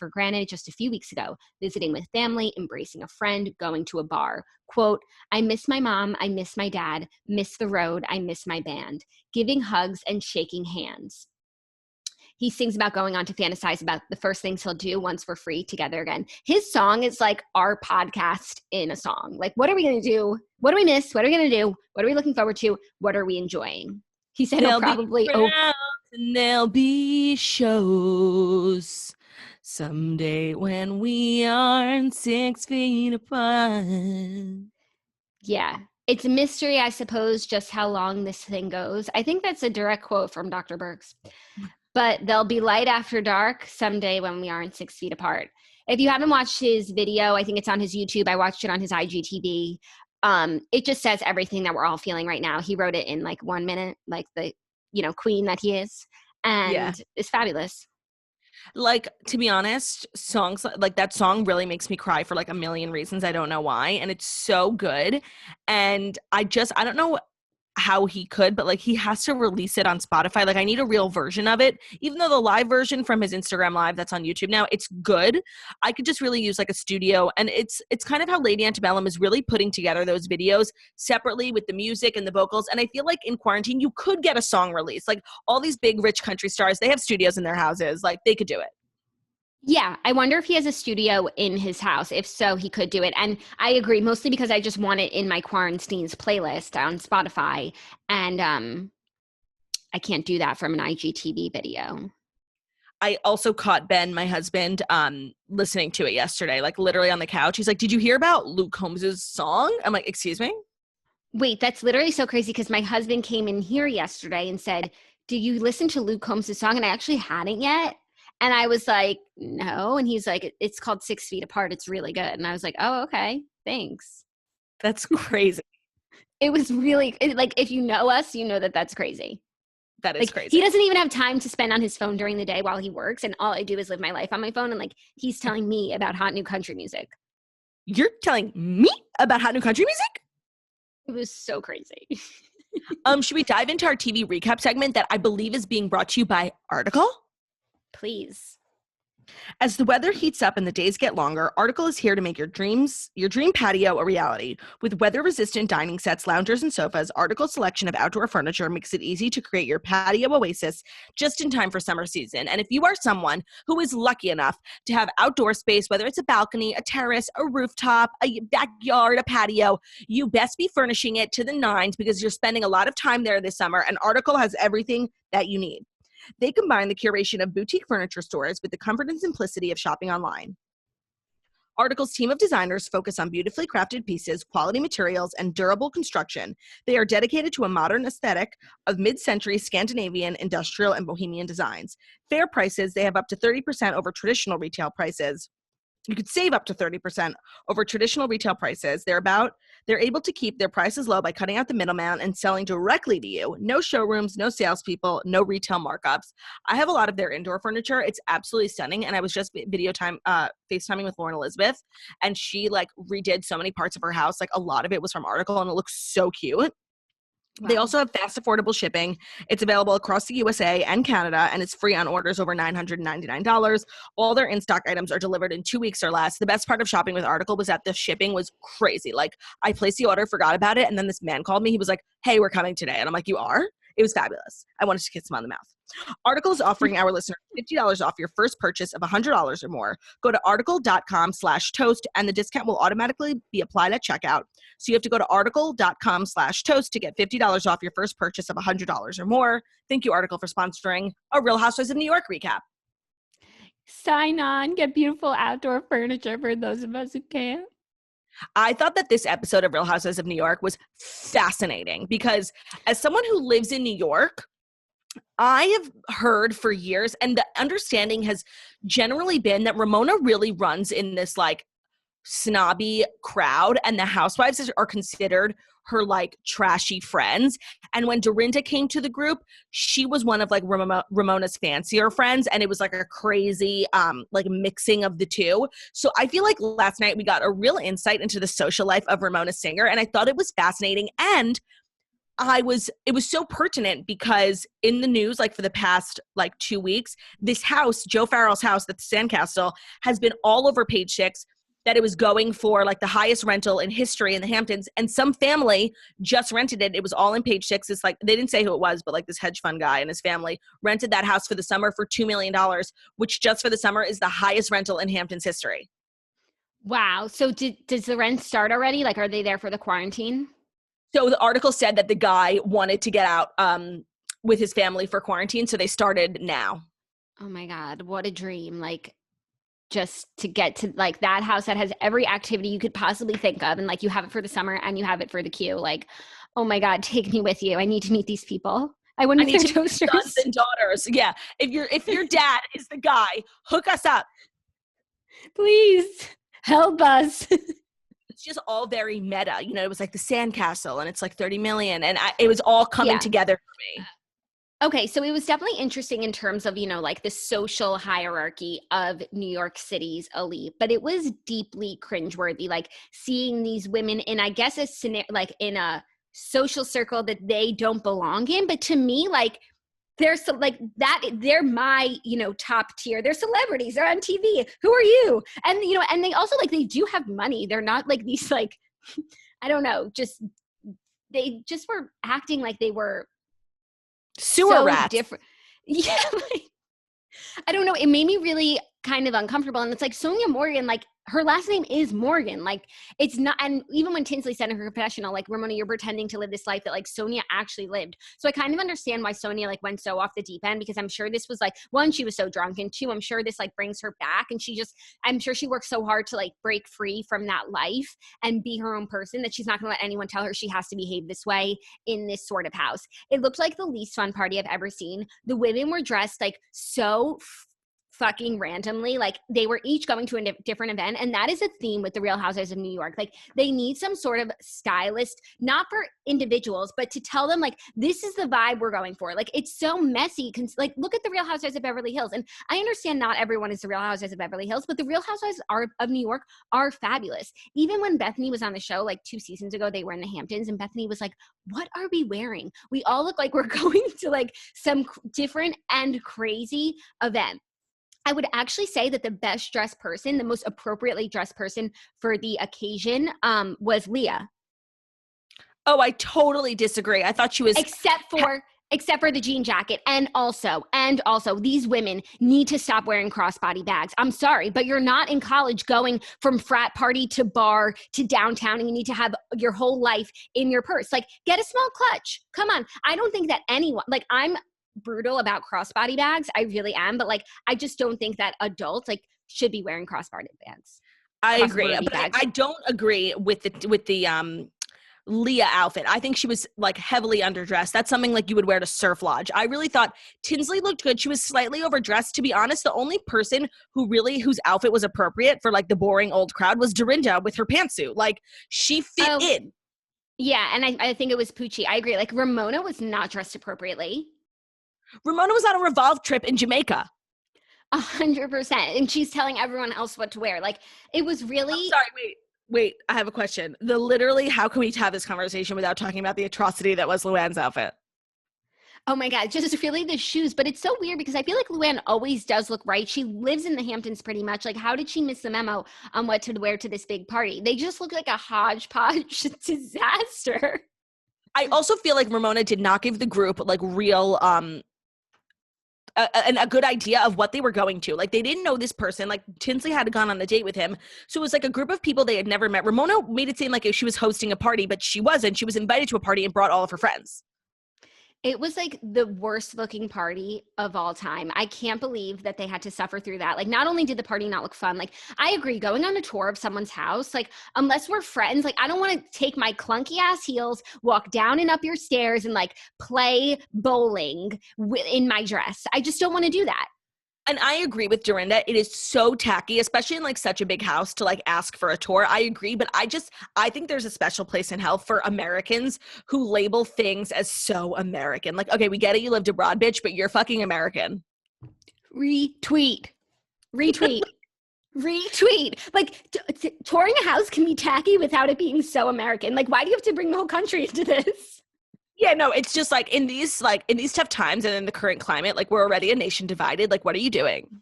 granted just a few weeks ago, visiting with family, embracing a friend, going to a bar. Quote, I miss my mom, I miss my dad, miss the road, I miss my band, giving hugs and shaking hands. He sings about going on to fantasize about the first things he'll do once we're free together again. His song is like our podcast in a song. Like, what are we going to do? What do we miss? What are we going to do? What are we looking forward to? What are we enjoying? He said he'll probably... And there'll be shows someday when we aren't 6 feet apart. Yeah. It's a mystery, I suppose, just how long this thing goes. I think that's a direct quote from Dr. Burks. But there'll be light after dark someday when we aren't 6 feet apart. If you haven't watched his video, I think it's on his YouTube. I watched it on his IGTV. It just says everything that we're all feeling right now. He wrote it in like 1 minute, like the queen that he is, and it's fabulous. Like, to be honest, songs like that song really makes me cry for like a million reasons. I don't know why, and it's so good. And I don't know how he could, but like he has to release it on Spotify. Like, I need a real version of it, even though the live version from his Instagram live that's on YouTube now, it's good. I could just really use like a studio, and it's kind of how Lady Antebellum is really putting together those videos separately with the music and the vocals. And I feel like in quarantine you could get a song release. Like, all these big rich country stars, they have studios in their houses, like they could do it. Yeah, I wonder if he has a studio in his house. If so, he could do it. And I agree, mostly because I just want it in my quarantines playlist on Spotify. And I can't do that from an IGTV video. I also caught Ben, my husband, listening to it yesterday, like literally on the couch. He's like, did you hear about Luke Combs' song? I'm like, excuse me? Wait, that's literally so crazy because my husband came in here yesterday and said, did you listen to Luke Combs' song? And I actually hadn't yet. And I was like, no. And he's like, it's called 6 Feet Apart. It's really good. And I was like, oh, okay. Thanks. That's crazy. It was really, like, if you know us, you know that that's crazy. That is like, crazy. He doesn't even have time to spend on his phone during the day while he works. And all I do is live my life on my phone. And like, he's telling me about hot new country music. You're telling me about hot new country music? It was so crazy. Should we dive into our TV recap segment that I believe is being brought to you by Article? Please. As the weather heats up and the days get longer, Article is here to make your dream patio a reality. With weather-resistant dining sets, loungers, and sofas, Article's selection of outdoor furniture makes it easy to create your patio oasis just in time for summer season. And if you are someone who is lucky enough to have outdoor space, whether it's a balcony, a terrace, a rooftop, a backyard, a patio, you best be furnishing it to the nines because you're spending a lot of time there this summer, and Article has everything that you need. They combine the curation of boutique furniture stores with the comfort and simplicity of shopping online. Article's team of designers focus on beautifully crafted pieces, quality materials, and durable construction. They are dedicated to a modern aesthetic of mid-century Scandinavian, industrial, and bohemian designs. Fair prices, they have up to 30% over traditional retail prices. You could save up to 30% over traditional retail prices. They're able to keep their prices low by cutting out the middleman and selling directly to you. No showrooms, no salespeople, no retail markups. I have a lot of their indoor furniture. It's absolutely stunning. And I was just FaceTiming with Lauren Elizabeth, and she like redid so many parts of her house. Like, a lot of it was from Article, and it looks so cute. Wow. They also have fast, affordable shipping. It's available across the USA and Canada, and it's free on orders over $999. All their in-stock items are delivered in 2 weeks or less. The best part of shopping with Article was that the shipping was crazy. Like, I placed the order, forgot about it, and then this man called me. He was like, hey, we're coming today. And I'm like, you are? It was fabulous. I wanted to kiss him on the mouth. Article is offering our listeners $50 off your first purchase of $100 or more. Go to article.com/toast and the discount will automatically be applied at checkout. So you have to go to article.com/toast to get $50 off your first purchase of $100 or more. Thank you, Article, for sponsoring a Real Housewives of New York recap. Sign on, get beautiful outdoor furniture for those of us who can't. I thought that this episode of Real Housewives of New York was fascinating because as someone who lives in New York, I have heard for years, and the understanding has generally been that Ramona really runs in this like snobby crowd, and the housewives are considered her like trashy friends. And when Dorinda came to the group, she was one of like Ramona's fancier friends, and it was like a crazy like mixing of the two. So I feel like last night we got a real insight into the social life of Ramona Singer, and I thought it was fascinating. And it was so pertinent because in the news, like for the past like 2 weeks, this house, Joe Farrell's house, the Sandcastle, has been all over Page Six, that it was going for like the highest rental in history in the Hamptons, and some family just rented it. It was all in Page Six. It's like, they didn't say who it was, but like this hedge fund guy and his family rented that house for the summer for $2 million, which just for the summer is the highest rental in Hamptons history. Wow. So does the rent start already? Like, are they there for the quarantine? So the article said that the guy wanted to get out with his family for quarantine, so they started now. Oh my God, what a dream. Like, just to get to like that house that has every activity you could possibly think of, and like you have it for the summer and you have it for the queue. Like, oh my God, take me with you. I need to meet these people. I want to meet their toasters. Sons and daughters. Yeah. If your dad is the guy, hook us up. Please help us. It's just all very meta. You know, it was like the Sandcastle and it's like 30 million. And it was all coming together for me. Okay, so it was definitely interesting in terms of, you know, like the social hierarchy of New York City's elite, but it was deeply cringeworthy, like seeing these women in, I guess, like in a social circle that they don't belong in. But to me, like, they're so like that, they're my, you know, top tier. They're celebrities. They're on TV. Who are you? And, you know, and they also like, they do have money. They're not like these, like, I don't know, they just were acting like they were sewer rats. Different. Yeah. Like, I don't know. It made me really kind of uncomfortable. And it's like Sonia Morgan, like her last name is Morgan. Like it's not, and even when Tinsley said in her confessional, like, Ramona, you're pretending to live this life that like Sonia actually lived. So I kind of understand why Sonia like went so off the deep end, because I'm sure this was like, one, she was so drunk, and two, I'm sure this like brings her back. And I'm sure she worked so hard to like break free from that life and be her own person that she's not going to let anyone tell her she has to behave this way in this sort of house. It looked like the least fun party I've ever seen. The women were dressed like so fucking randomly, like they were each going to a different event, and that is a theme with the Real Housewives of New York. Like they need some sort of stylist, not for individuals, but to tell them like, this is the vibe we're going for. Like it's so messy. Like look at the Real Housewives of Beverly Hills, and I understand not everyone is the Real Housewives of Beverly Hills, but the Real Housewives of New York are fabulous. Even when Bethany was on the show like 2 seasons ago, they were in the Hamptons, and Bethany was like, what are we wearing? We all look like we're going to like some different and crazy event. I would actually say that the best dressed person, the most appropriately dressed person for the occasion was Leah. Oh, I totally disagree. I thought she was except for the jean jacket. And also these women need to stop wearing crossbody bags. I'm sorry, but you're not in college going from frat party to bar to downtown, and you need to have your whole life in your purse. Like get a small clutch. Come on. I don't think that anyone, like I'm brutal about crossbody bags. I really am. But like, I just don't think that adults like should be wearing crossbody bags. I agree. But I don't agree with the Leah outfit. I think she was like heavily underdressed. That's something like you would wear to Surf Lodge. I really thought Tinsley looked good. She was slightly overdressed. To be honest, the only person whose outfit was appropriate for like the boring old crowd was Dorinda with her pantsuit. Like she fit in. Yeah. And I think it was Poochie. I agree. Like Ramona was not dressed appropriately. Ramona was on a Revolve trip in Jamaica. 100%. And she's telling everyone else what to wear. Like it was really. I'm sorry, wait. I have a question. Literally, how can we have this conversation without talking about the atrocity that was Luann's outfit? Oh my God, just really the shoes. But it's so weird because I feel like Luann always does look right. She lives in the Hamptons pretty much. Like how did she miss the memo on what to wear to this big party? They just look like a hodgepodge disaster. I also feel like Ramona did not give the group like real a good idea of what they were going to. Like, they didn't know this person. Like, Tinsley had gone on a date with him. So it was like a group of people they had never met. Ramona made it seem like she was hosting a party, but she wasn't. She was invited to a party and brought all of her friends. It was like the worst looking party of all time. I can't believe that they had to suffer through that. Like, not only did the party not look fun, like, I agree, going on a tour of someone's house, like, unless we're friends, like, I don't want to take my clunky ass heels, walk down and up your stairs and like play bowling in my dress. I just don't want to do that. And I agree with Dorinda. It is so tacky, especially in like such a big house, to like ask for a tour. I agree. But I think there's a special place in hell for Americans who label things as so American. Like, okay, we get it. You lived abroad, bitch, but you're fucking American. Retweet. Like, touring a house can be tacky without it being so American. Like, why do you have to bring the whole country into this? Yeah, no, it's just like in these tough times and in the current climate, like, we're already a nation divided. Like, what are you doing?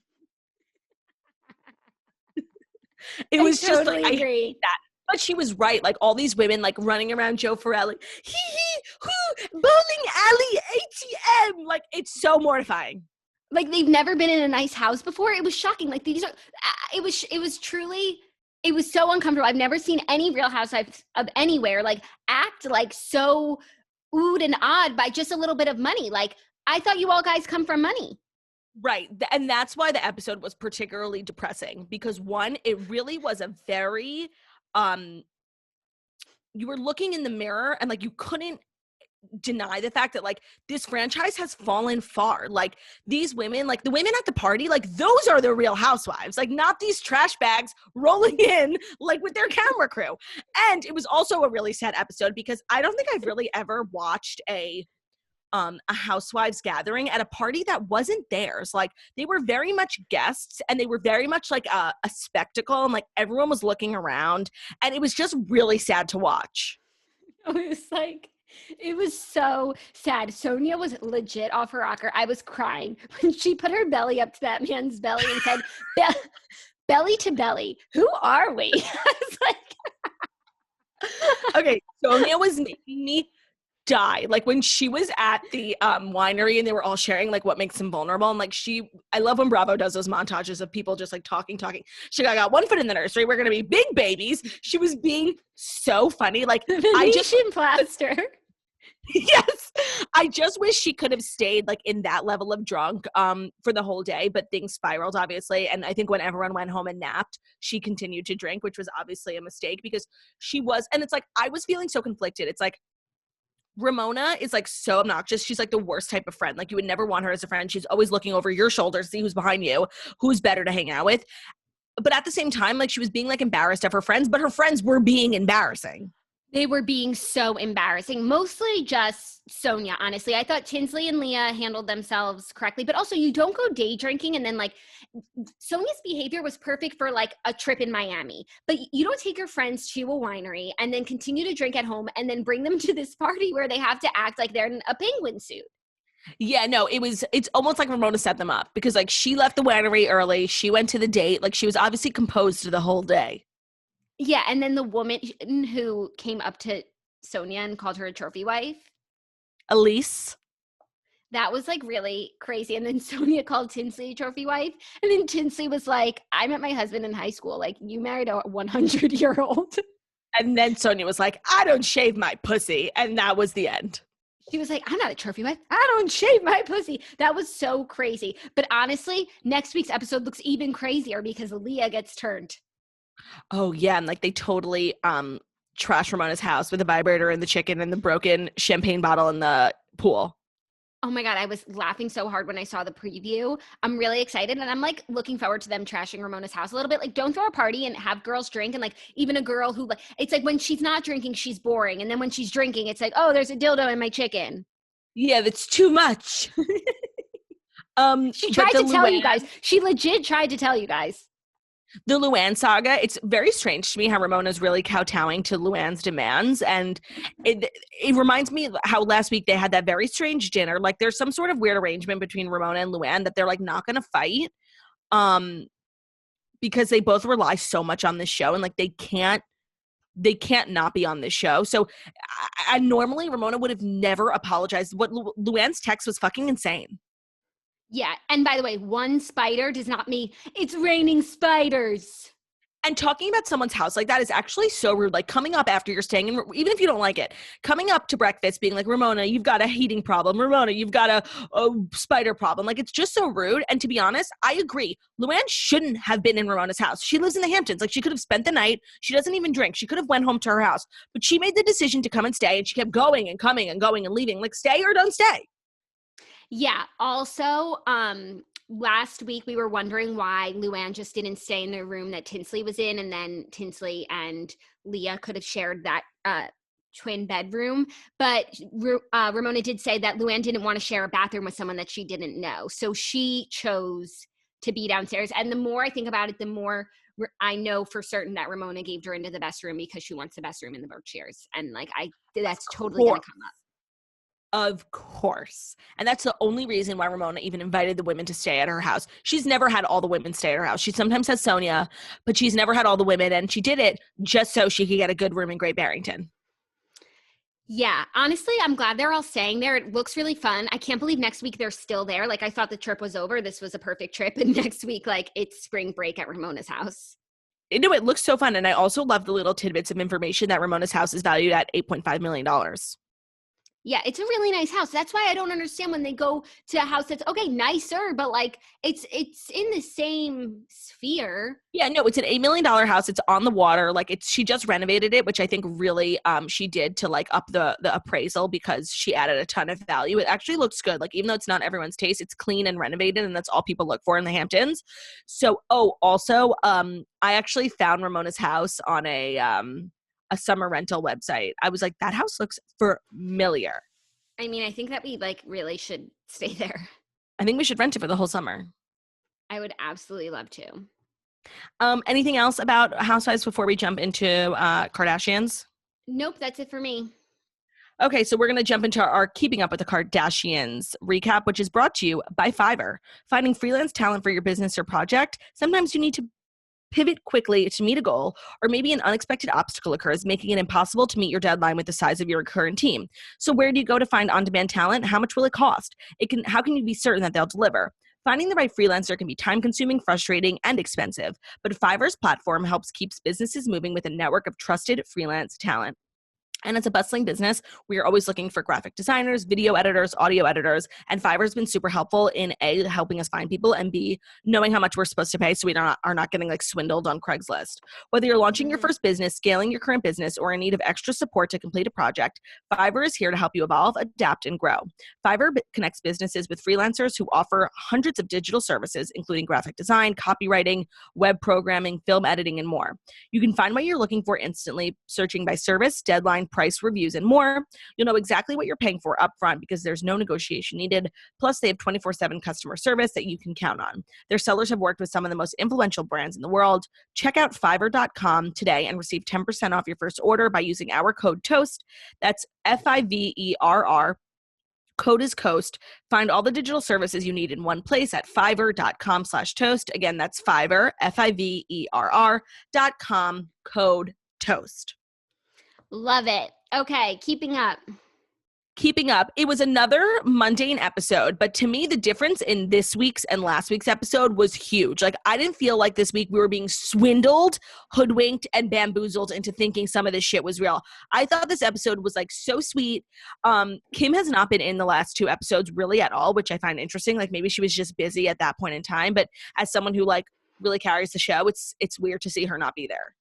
It was just like, I hate that. But she was right. Like, all these women like running around Joe Farrell, like, bowling alley ATM. Like, it's so mortifying. Like, they've never been in a nice house before. It was shocking. Like, these are, it was truly, it was so uncomfortable. I've never seen any Real Housewives of anywhere like act like so ood and odd by just a little bit of money. Like, I thought you all guys come from money. Right. And that's why the episode was particularly depressing, because one, it really was a very, you were looking in the mirror and like you couldn't deny the fact that like this franchise has fallen far. Like, these women, like the women at the party, like those are the Real Housewives, like not these trash bags rolling in like with their camera crew. And it was also a really sad episode because I don't think I've really ever watched a housewives gathering at a party that wasn't theirs. Like, they were very much guests and they were very much like a spectacle, and like everyone was looking around, and it was just really sad to watch. It was so sad. Sonia was legit off her rocker. I was crying when she put her belly up to that man's belly and said, belly to belly, who are we? I was like, okay, Sonia was making me die. Like, when she was at the winery and they were all sharing like what makes them vulnerable, and like I love when Bravo does those montages of people just like talking. She got one foot in the nursery, we're gonna be big babies. She was being so funny. Like, the Venetian plaster. Yes, I just wish she could have stayed like in that level of drunk for the whole day, but things spiraled obviously, and I think when everyone went home and napped, she continued to drink, which was obviously a mistake because she was, and it's like I was feeling so conflicted. It's like Ramona is like so obnoxious. She's like the worst type of friend. Like, you would never want her as a friend. She's always looking over your shoulder to see who's behind you, who's better to hang out with. But at the same time, like, she was being like embarrassed of her friends, but her friends were being embarrassing. They were being so embarrassing. Mostly just Sonia, honestly. I thought Tinsley and Leah handled themselves correctly, but also you don't go day drinking and then like Sonia's behavior was perfect for like a trip in Miami, but you don't take your friends to a winery and then continue to drink at home and then bring them to this party where they have to act like they're in a penguin suit. Yeah, no, it's almost like Ramona set them up because like she left the winery early. She went to the date. Like, she was obviously composed the whole day. Yeah, and then the woman who came up to Sonia and called her a trophy wife. Elise. That was like really crazy. And then Sonia called Tinsley a trophy wife. And then Tinsley was like, I met my husband in high school. Like, you married a 100-year-old. And then Sonia was like, I don't shave my pussy. And that was the end. She was like, I'm not a trophy wife. I don't shave my pussy. That was so crazy. But honestly, next week's episode looks even crazier because Leah gets turned. Oh, yeah. And like they totally trash Ramona's house with the vibrator and the chicken and the broken champagne bottle in the pool. Oh my God, I was laughing so hard when I saw the preview. I'm really excited and I'm like looking forward to them trashing Ramona's house a little bit. Like, don't throw a party and have girls drink, and like even a girl who like, it's like when she's not drinking, she's boring. And then when she's drinking, it's like, oh, there's a dildo in my chicken. Yeah, that's too much. She tried to tell you guys. She legit tried to tell you guys. The Luann saga, it's very strange to me how Ramona's really kowtowing to Luann's demands. And it reminds me how last week they had that very strange dinner. Like, there's some sort of weird arrangement between Ramona and Luann that they're like not going to fight because they both rely so much on this show and like they can't they can't not be on this show. So I normally Ramona would have never apologized. What Luann's text was fucking insane. Yeah. And by the way, one spider does not mean it's raining spiders. And talking about someone's house like that is actually so rude. Like coming up after you're staying, and even if you don't like it, coming up to breakfast being like, Ramona, you've got a heating problem. Ramona, you've got a spider problem. Like, it's just so rude. And to be honest, I agree. Luann shouldn't have been in Ramona's house. She lives in the Hamptons. Like, she could have spent the night. She doesn't even drink. She could have went home to her house. But she made the decision to come and stay, and she kept going and coming and going and leaving. Like, stay or don't stay. Yeah. Also, last week we were wondering why Luann just didn't stay in the room that Tinsley was in, and then Tinsley and Leah could have shared that twin bedroom. But Ramona did say that Luann didn't want to share a bathroom with someone that she didn't know. So she chose to be downstairs. And the more I think about it, the more I know for certain that Ramona gave Dorinda the best room because she wants the best room in the Berkshires. And like, that's totally going to come up. Of course. And that's the only reason why Ramona even invited the women to stay at her house. She's never had all the women stay at her house. She sometimes has Sonia, but she's never had all the women. And she did it just so she could get a good room in Great Barrington. Yeah, honestly, I'm glad they're all staying there. It looks really fun. I can't believe next week they're still there. Like, I thought the trip was over. This was a perfect trip. And next week, like, it's spring break at Ramona's house. No, it looks so fun. And I also love the little tidbits of information that Ramona's house is valued at $8.5 million. Yeah, it's a really nice house. That's why I don't understand when they go to a house that's, okay, nicer, but like it's in the same sphere. Yeah, no, it's an $8 million house. It's on the water. Like, she just renovated it, which I think really she did to like up the appraisal because she added a ton of value. It actually looks good. Like, even though it's not everyone's taste, it's clean and renovated, and that's all people look for in the Hamptons. So, also, I actually found Ramona's house on a summer rental website. I was like, that house looks familiar. I mean, I think that we like really should stay there. I think we should rent it for the whole summer. I would absolutely love to. Anything else about Housewives before we jump into Kardashians? Nope, that's it for me. Okay, so we're going to jump into our Keeping Up with the Kardashians recap, which is brought to you by Fiverr. Finding freelance talent for your business or project? Sometimes you need to pivot quickly to meet a goal, or maybe an unexpected obstacle occurs, making it impossible to meet your deadline with the size of your current team. So where do you go to find on-demand talent? How much will it cost? How can you be certain that they'll deliver? Finding the right freelancer can be time-consuming, frustrating, and expensive, but Fiverr's platform helps keeps businesses moving with a network of trusted freelance talent. And as a bustling business, we are always looking for graphic designers, video editors, audio editors, and Fiverr's been super helpful in A, helping us find people, and B, knowing how much we're supposed to pay so we are not getting like swindled on Craigslist. Whether you're launching your first business, scaling your current business, or in need of extra support to complete a project, Fiverr is here to help you evolve, adapt, and grow. Fiverr connects businesses with freelancers who offer hundreds of digital services, including graphic design, copywriting, web programming, film editing, and more. You can find what you're looking for instantly, searching by service, deadline, price, reviews, and more. You'll know exactly what you're paying for upfront because there's no negotiation needed. Plus, they have 24/7 customer service that you can count on. Their sellers have worked with some of the most influential brands in the world. Check out Fiverr.com today and receive 10% off your first order by using our code TOAST. That's Fiverr. Code is COAST. Find all the digital services you need in one place at fiverr.com/toast. Again, that's Fiverr, Fiverr.com, code TOAST. Love it. Okay, keeping up. It was another mundane episode, but to me, the difference in this week's and last week's episode was huge. Like, I didn't feel like this week we were being swindled, hoodwinked, and bamboozled into thinking some of this shit was real. I thought this episode was like so sweet. Kim has not been in the last two episodes really at all, which I find interesting. Like, maybe she was just busy at that point in time, but as someone who like really carries the show, it's weird to see her not be there.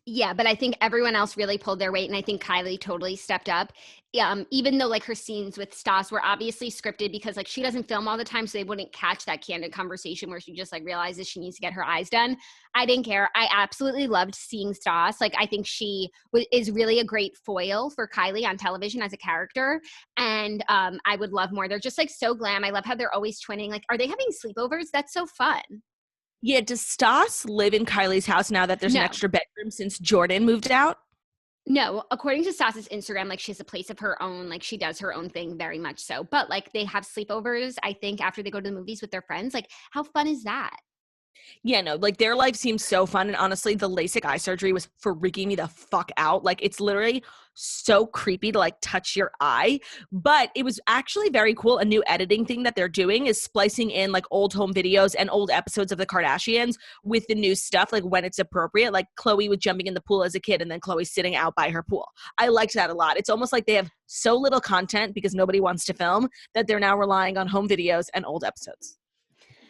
Yeah, but I think everyone else really pulled their weight, and I think Kylie totally stepped up. Even though like her scenes with Stas were obviously scripted because like she doesn't film all the time, so they wouldn't catch that candid conversation where she just like realizes she needs to get her eyes done. I didn't care. I absolutely loved seeing Stas. Like, I think she is really a great foil for Kylie on television as a character, and I would love more. They're just like so glam. I love how they're always twinning. Like, are they having sleepovers? That's so fun. Yeah, does Stas live in Kylie's house now that there's an extra bedroom since Jordan moved out? No, according to Stas's Instagram, like she has a place of her own, like she does her own thing very much so. But like they have sleepovers, I think, after they go to the movies with their friends. Like, how fun is that? Yeah, no, like their life seems so fun. And honestly, the LASIK eye surgery was freaking me the fuck out. Like it's literally so creepy to like touch your eye. But it was actually very cool. A new editing thing that they're doing is splicing in like old home videos and old episodes of the Kardashians with the new stuff, like when it's appropriate. Like Khloe was jumping in the pool as a kid and then Khloe sitting out by her pool. I liked that a lot. It's almost like they have so little content because nobody wants to film that they're now relying on home videos and old episodes.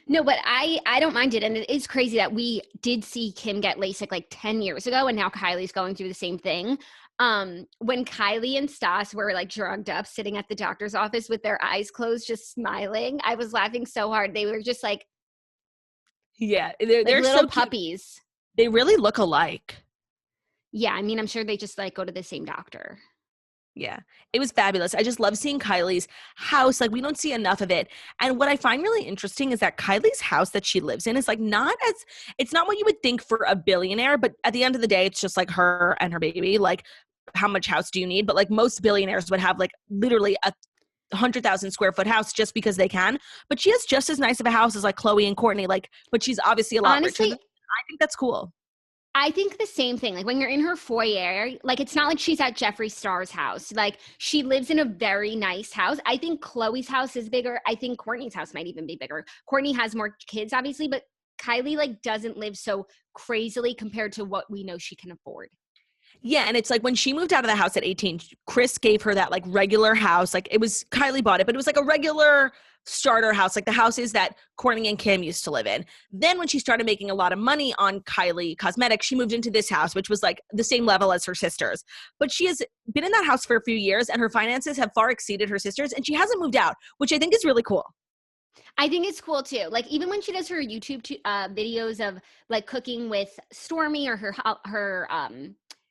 No, but I don't mind it. And it is crazy that we did see Kim get LASIK like 10 years ago, and now Kylie's going through the same thing. When Kylie and Stas were like drugged up, sitting at the doctor's office with their eyes closed, just smiling, I was laughing so hard. They were just like, yeah, they're little so puppies. Cute. They really look alike. Yeah, I mean, I'm sure they just like go to the same doctor. Yeah, it was fabulous. I just love seeing Kylie's house. Like we don't see enough of it. And what I find really interesting is that Kylie's house that she lives in is like it's not what you would think for a billionaire, but at the end of the day, it's just like her and her baby. Like how much house do you need? But like most billionaires would have like literally a 100,000 square foot house just because they can. But she has just as nice of a house as like Khloe and Kourtney. Like, but she's obviously a lot richer. I think that's cool. I think the same thing. Like when you're in her foyer, like it's not like she's at Jeffree Star's house. Like she lives in a very nice house. I think Khloe's house is bigger. I think Kourtney's house might even be bigger. Kourtney has more kids, obviously, but Kylie like doesn't live so crazily compared to what we know she can afford. Yeah, and it's like when she moved out of the house at 18, Chris gave her that like regular house. Like it was Kylie bought it, but it was like a regular starter house, like the houses that Kourtney and Kim used to live in. Then when she started making a lot of money on Kylie Cosmetics, she moved into this house, which was like the same level as her sisters. But she has been in that house for a few years and her finances have far exceeded her sisters and she hasn't moved out, which I think is really cool. I think it's cool too. Like even when she does her YouTube videos of like cooking with Stormi or her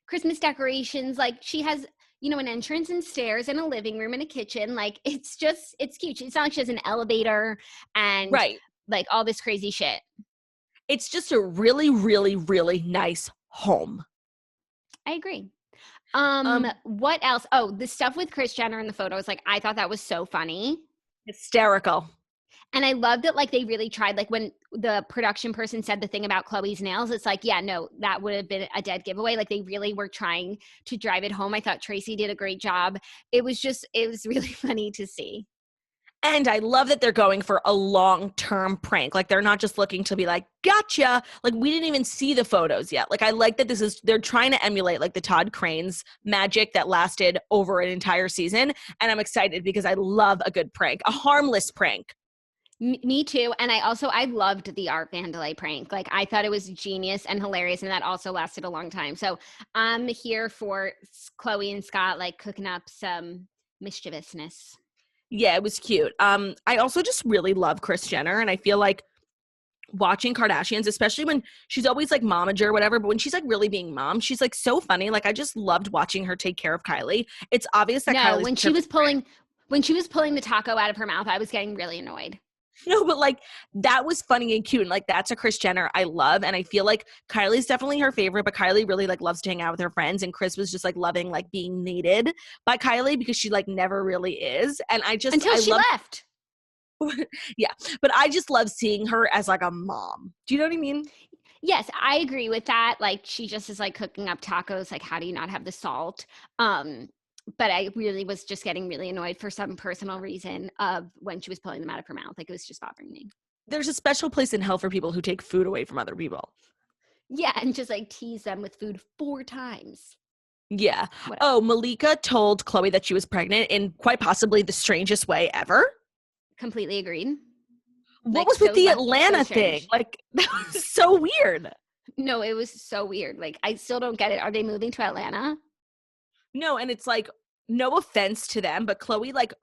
Christmas decorations, like she has, you know, an entrance and stairs and a living room and a kitchen. Like it's cute. It's not like she has an elevator and like all this crazy shit. It's just a really, really, really nice home. I agree. What else? Oh, the stuff with Kris Jenner in the photos. Like I thought that was so funny. Hysterical. And I love that, like, they really tried, like, when the production person said the thing about Khloe's nails, it's like, yeah, no, that would have been a dead giveaway. Like, they really were trying to drive it home. I thought Tracy did a great job. It was really funny to see. And I love that they're going for a long-term prank. Like, they're not just looking to be like, gotcha. Like, we didn't even see the photos yet. Like, I like that they're trying to emulate, like, the Todd Cranes magic that lasted over an entire season. And I'm excited because I love a good prank, a harmless prank. Me too. And I loved the Art Vandelay prank. Like I thought it was genius and hilarious. And that also lasted a long time. So I'm here for Khloe and Scott, like cooking up some mischievousness. Yeah, it was cute. I also just really love Kris Jenner. And I feel like watching Kardashians, especially when she's always like momager or whatever, but when she's like really being mom, she's like so funny. Like I just loved watching her take care of Kylie. It's obvious that Kylie's when she was pulling the taco out of her mouth, I was getting really annoyed. No, but like that was funny and cute. And like that's a Kris Jenner I love. And I feel like Kylie's definitely her favorite, but Kylie really like loves to hang out with her friends. And Kris was just like loving like being needed by Kylie because she like never really is. And until she left. Yeah. But I just love seeing her as like a mom. Do you know what I mean? Yes, I agree with that. Like she just is like cooking up tacos. Like how do you not have the salt? But I really was just getting really annoyed for some personal reason of when she was pulling them out of her mouth. Like it was just bothering me. There's a special place in hell for people who take food away from other people. Yeah, and just like tease them with food 4 times. Yeah. Oh, Malika told Khloe that she was pregnant in quite possibly the strangest way ever. Completely agreed. What was with the Atlanta thing? Like that was so weird. No, it was so weird. Like I still don't get it. Are they moving to Atlanta? No, and it's like, no offense to them, but Khloe, like,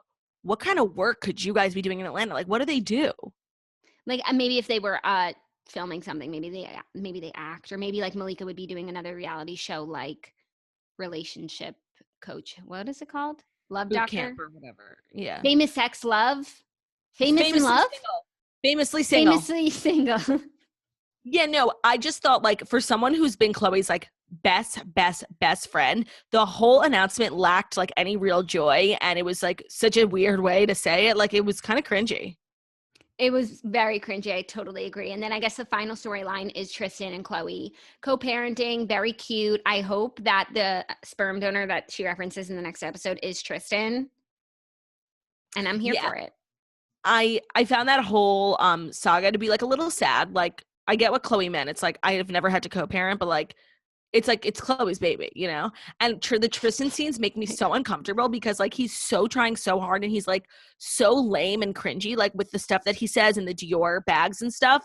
what kind of work could you guys be doing in Atlanta? Like, what do they do? Like, maybe if they were filming something, maybe they act, or maybe like Malika would be doing another reality show, like Relationship Coach. What is it called? Love Boot Doctor Camp or whatever. Yeah. Famous Sex Love. Famously in Love. Famously single. Famously single. Yeah, no, I just thought like for someone who's been Khloe's like best friend, the whole announcement lacked like any real joy, and it was like such a weird way to say it. Like it was kind of cringy. It was very cringy. I totally agree. And then I guess the final storyline is Tristan and Chloe co-parenting, very cute. I hope that the sperm donor that she references in the next episode is Tristan. And I'm here Yeah. for it. I found that whole saga to be like a little sad. Like, I get what Chloe meant. It's like, I have never had to co-parent, but like it's Chloe's baby, you know? And the Tristan scenes make me so uncomfortable because like he's so trying so hard and he's like so lame and cringy, like with the stuff that he says and the Dior bags and stuff.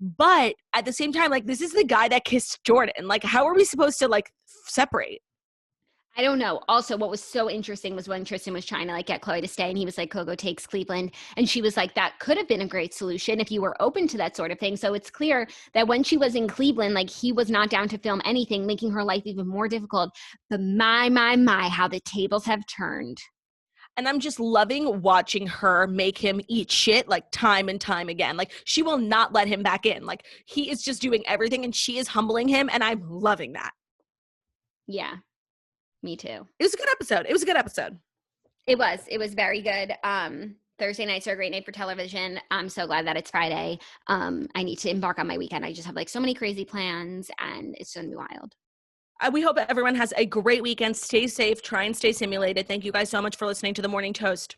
But at the same time, like this is the guy that kissed Jordan. Like, how are we supposed to like separate? I don't know. Also, what was so interesting was when Tristan was trying to like get Chloe to stay and he was like, Coco takes Cleveland. And she was like, that could have been a great solution if you were open to that sort of thing. So it's clear that when she was in Cleveland, like he was not down to film anything, making her life even more difficult. But my, how the tables have turned. And I'm just loving watching her make him eat shit like time and time again. Like she will not let him back in. Like he is just doing everything and she is humbling him. And I'm loving that. Yeah. Me too. It was a good episode. It was very good. Thursday nights are a great night for television. I'm so glad that it's Friday. I need to embark on my weekend. I just have like so many crazy plans and it's going to be wild. We hope everyone has a great weekend. Stay safe. Try and stay simulated. Thank you guys so much for listening to The Morning Toast,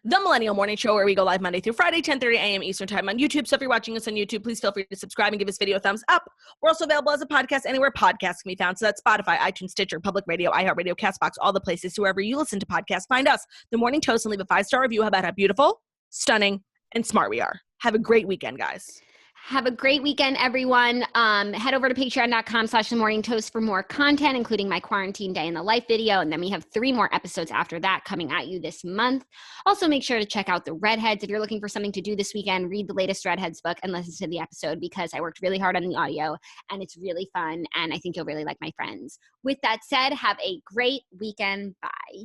the Millennial Morning Show, where we go live Monday through Friday, 10:30 a.m. Eastern Time on YouTube. So if you're watching us on YouTube, please feel free to subscribe and give this video a thumbs up. We're also available as a podcast anywhere podcasts can be found. So that's Spotify, iTunes, Stitcher, Public Radio, iHeartRadio, CastBox, all the places. So wherever you listen to podcasts, find us, The Morning Toast, and leave a 5-star review about how beautiful, stunning, and smart we are. Have a great weekend, guys. Have a great weekend, everyone. Head over to patreon.com/themorningtoast for more content, including my quarantine day in the life video. And then we have 3 more episodes after that coming at you this month. Also, make sure to check out the Redheads. If you're looking for something to do this weekend, read the latest Redheads book and listen to the episode because I worked really hard on the audio and it's really fun. And I think you'll really like my friends. With that said, have a great weekend. Bye.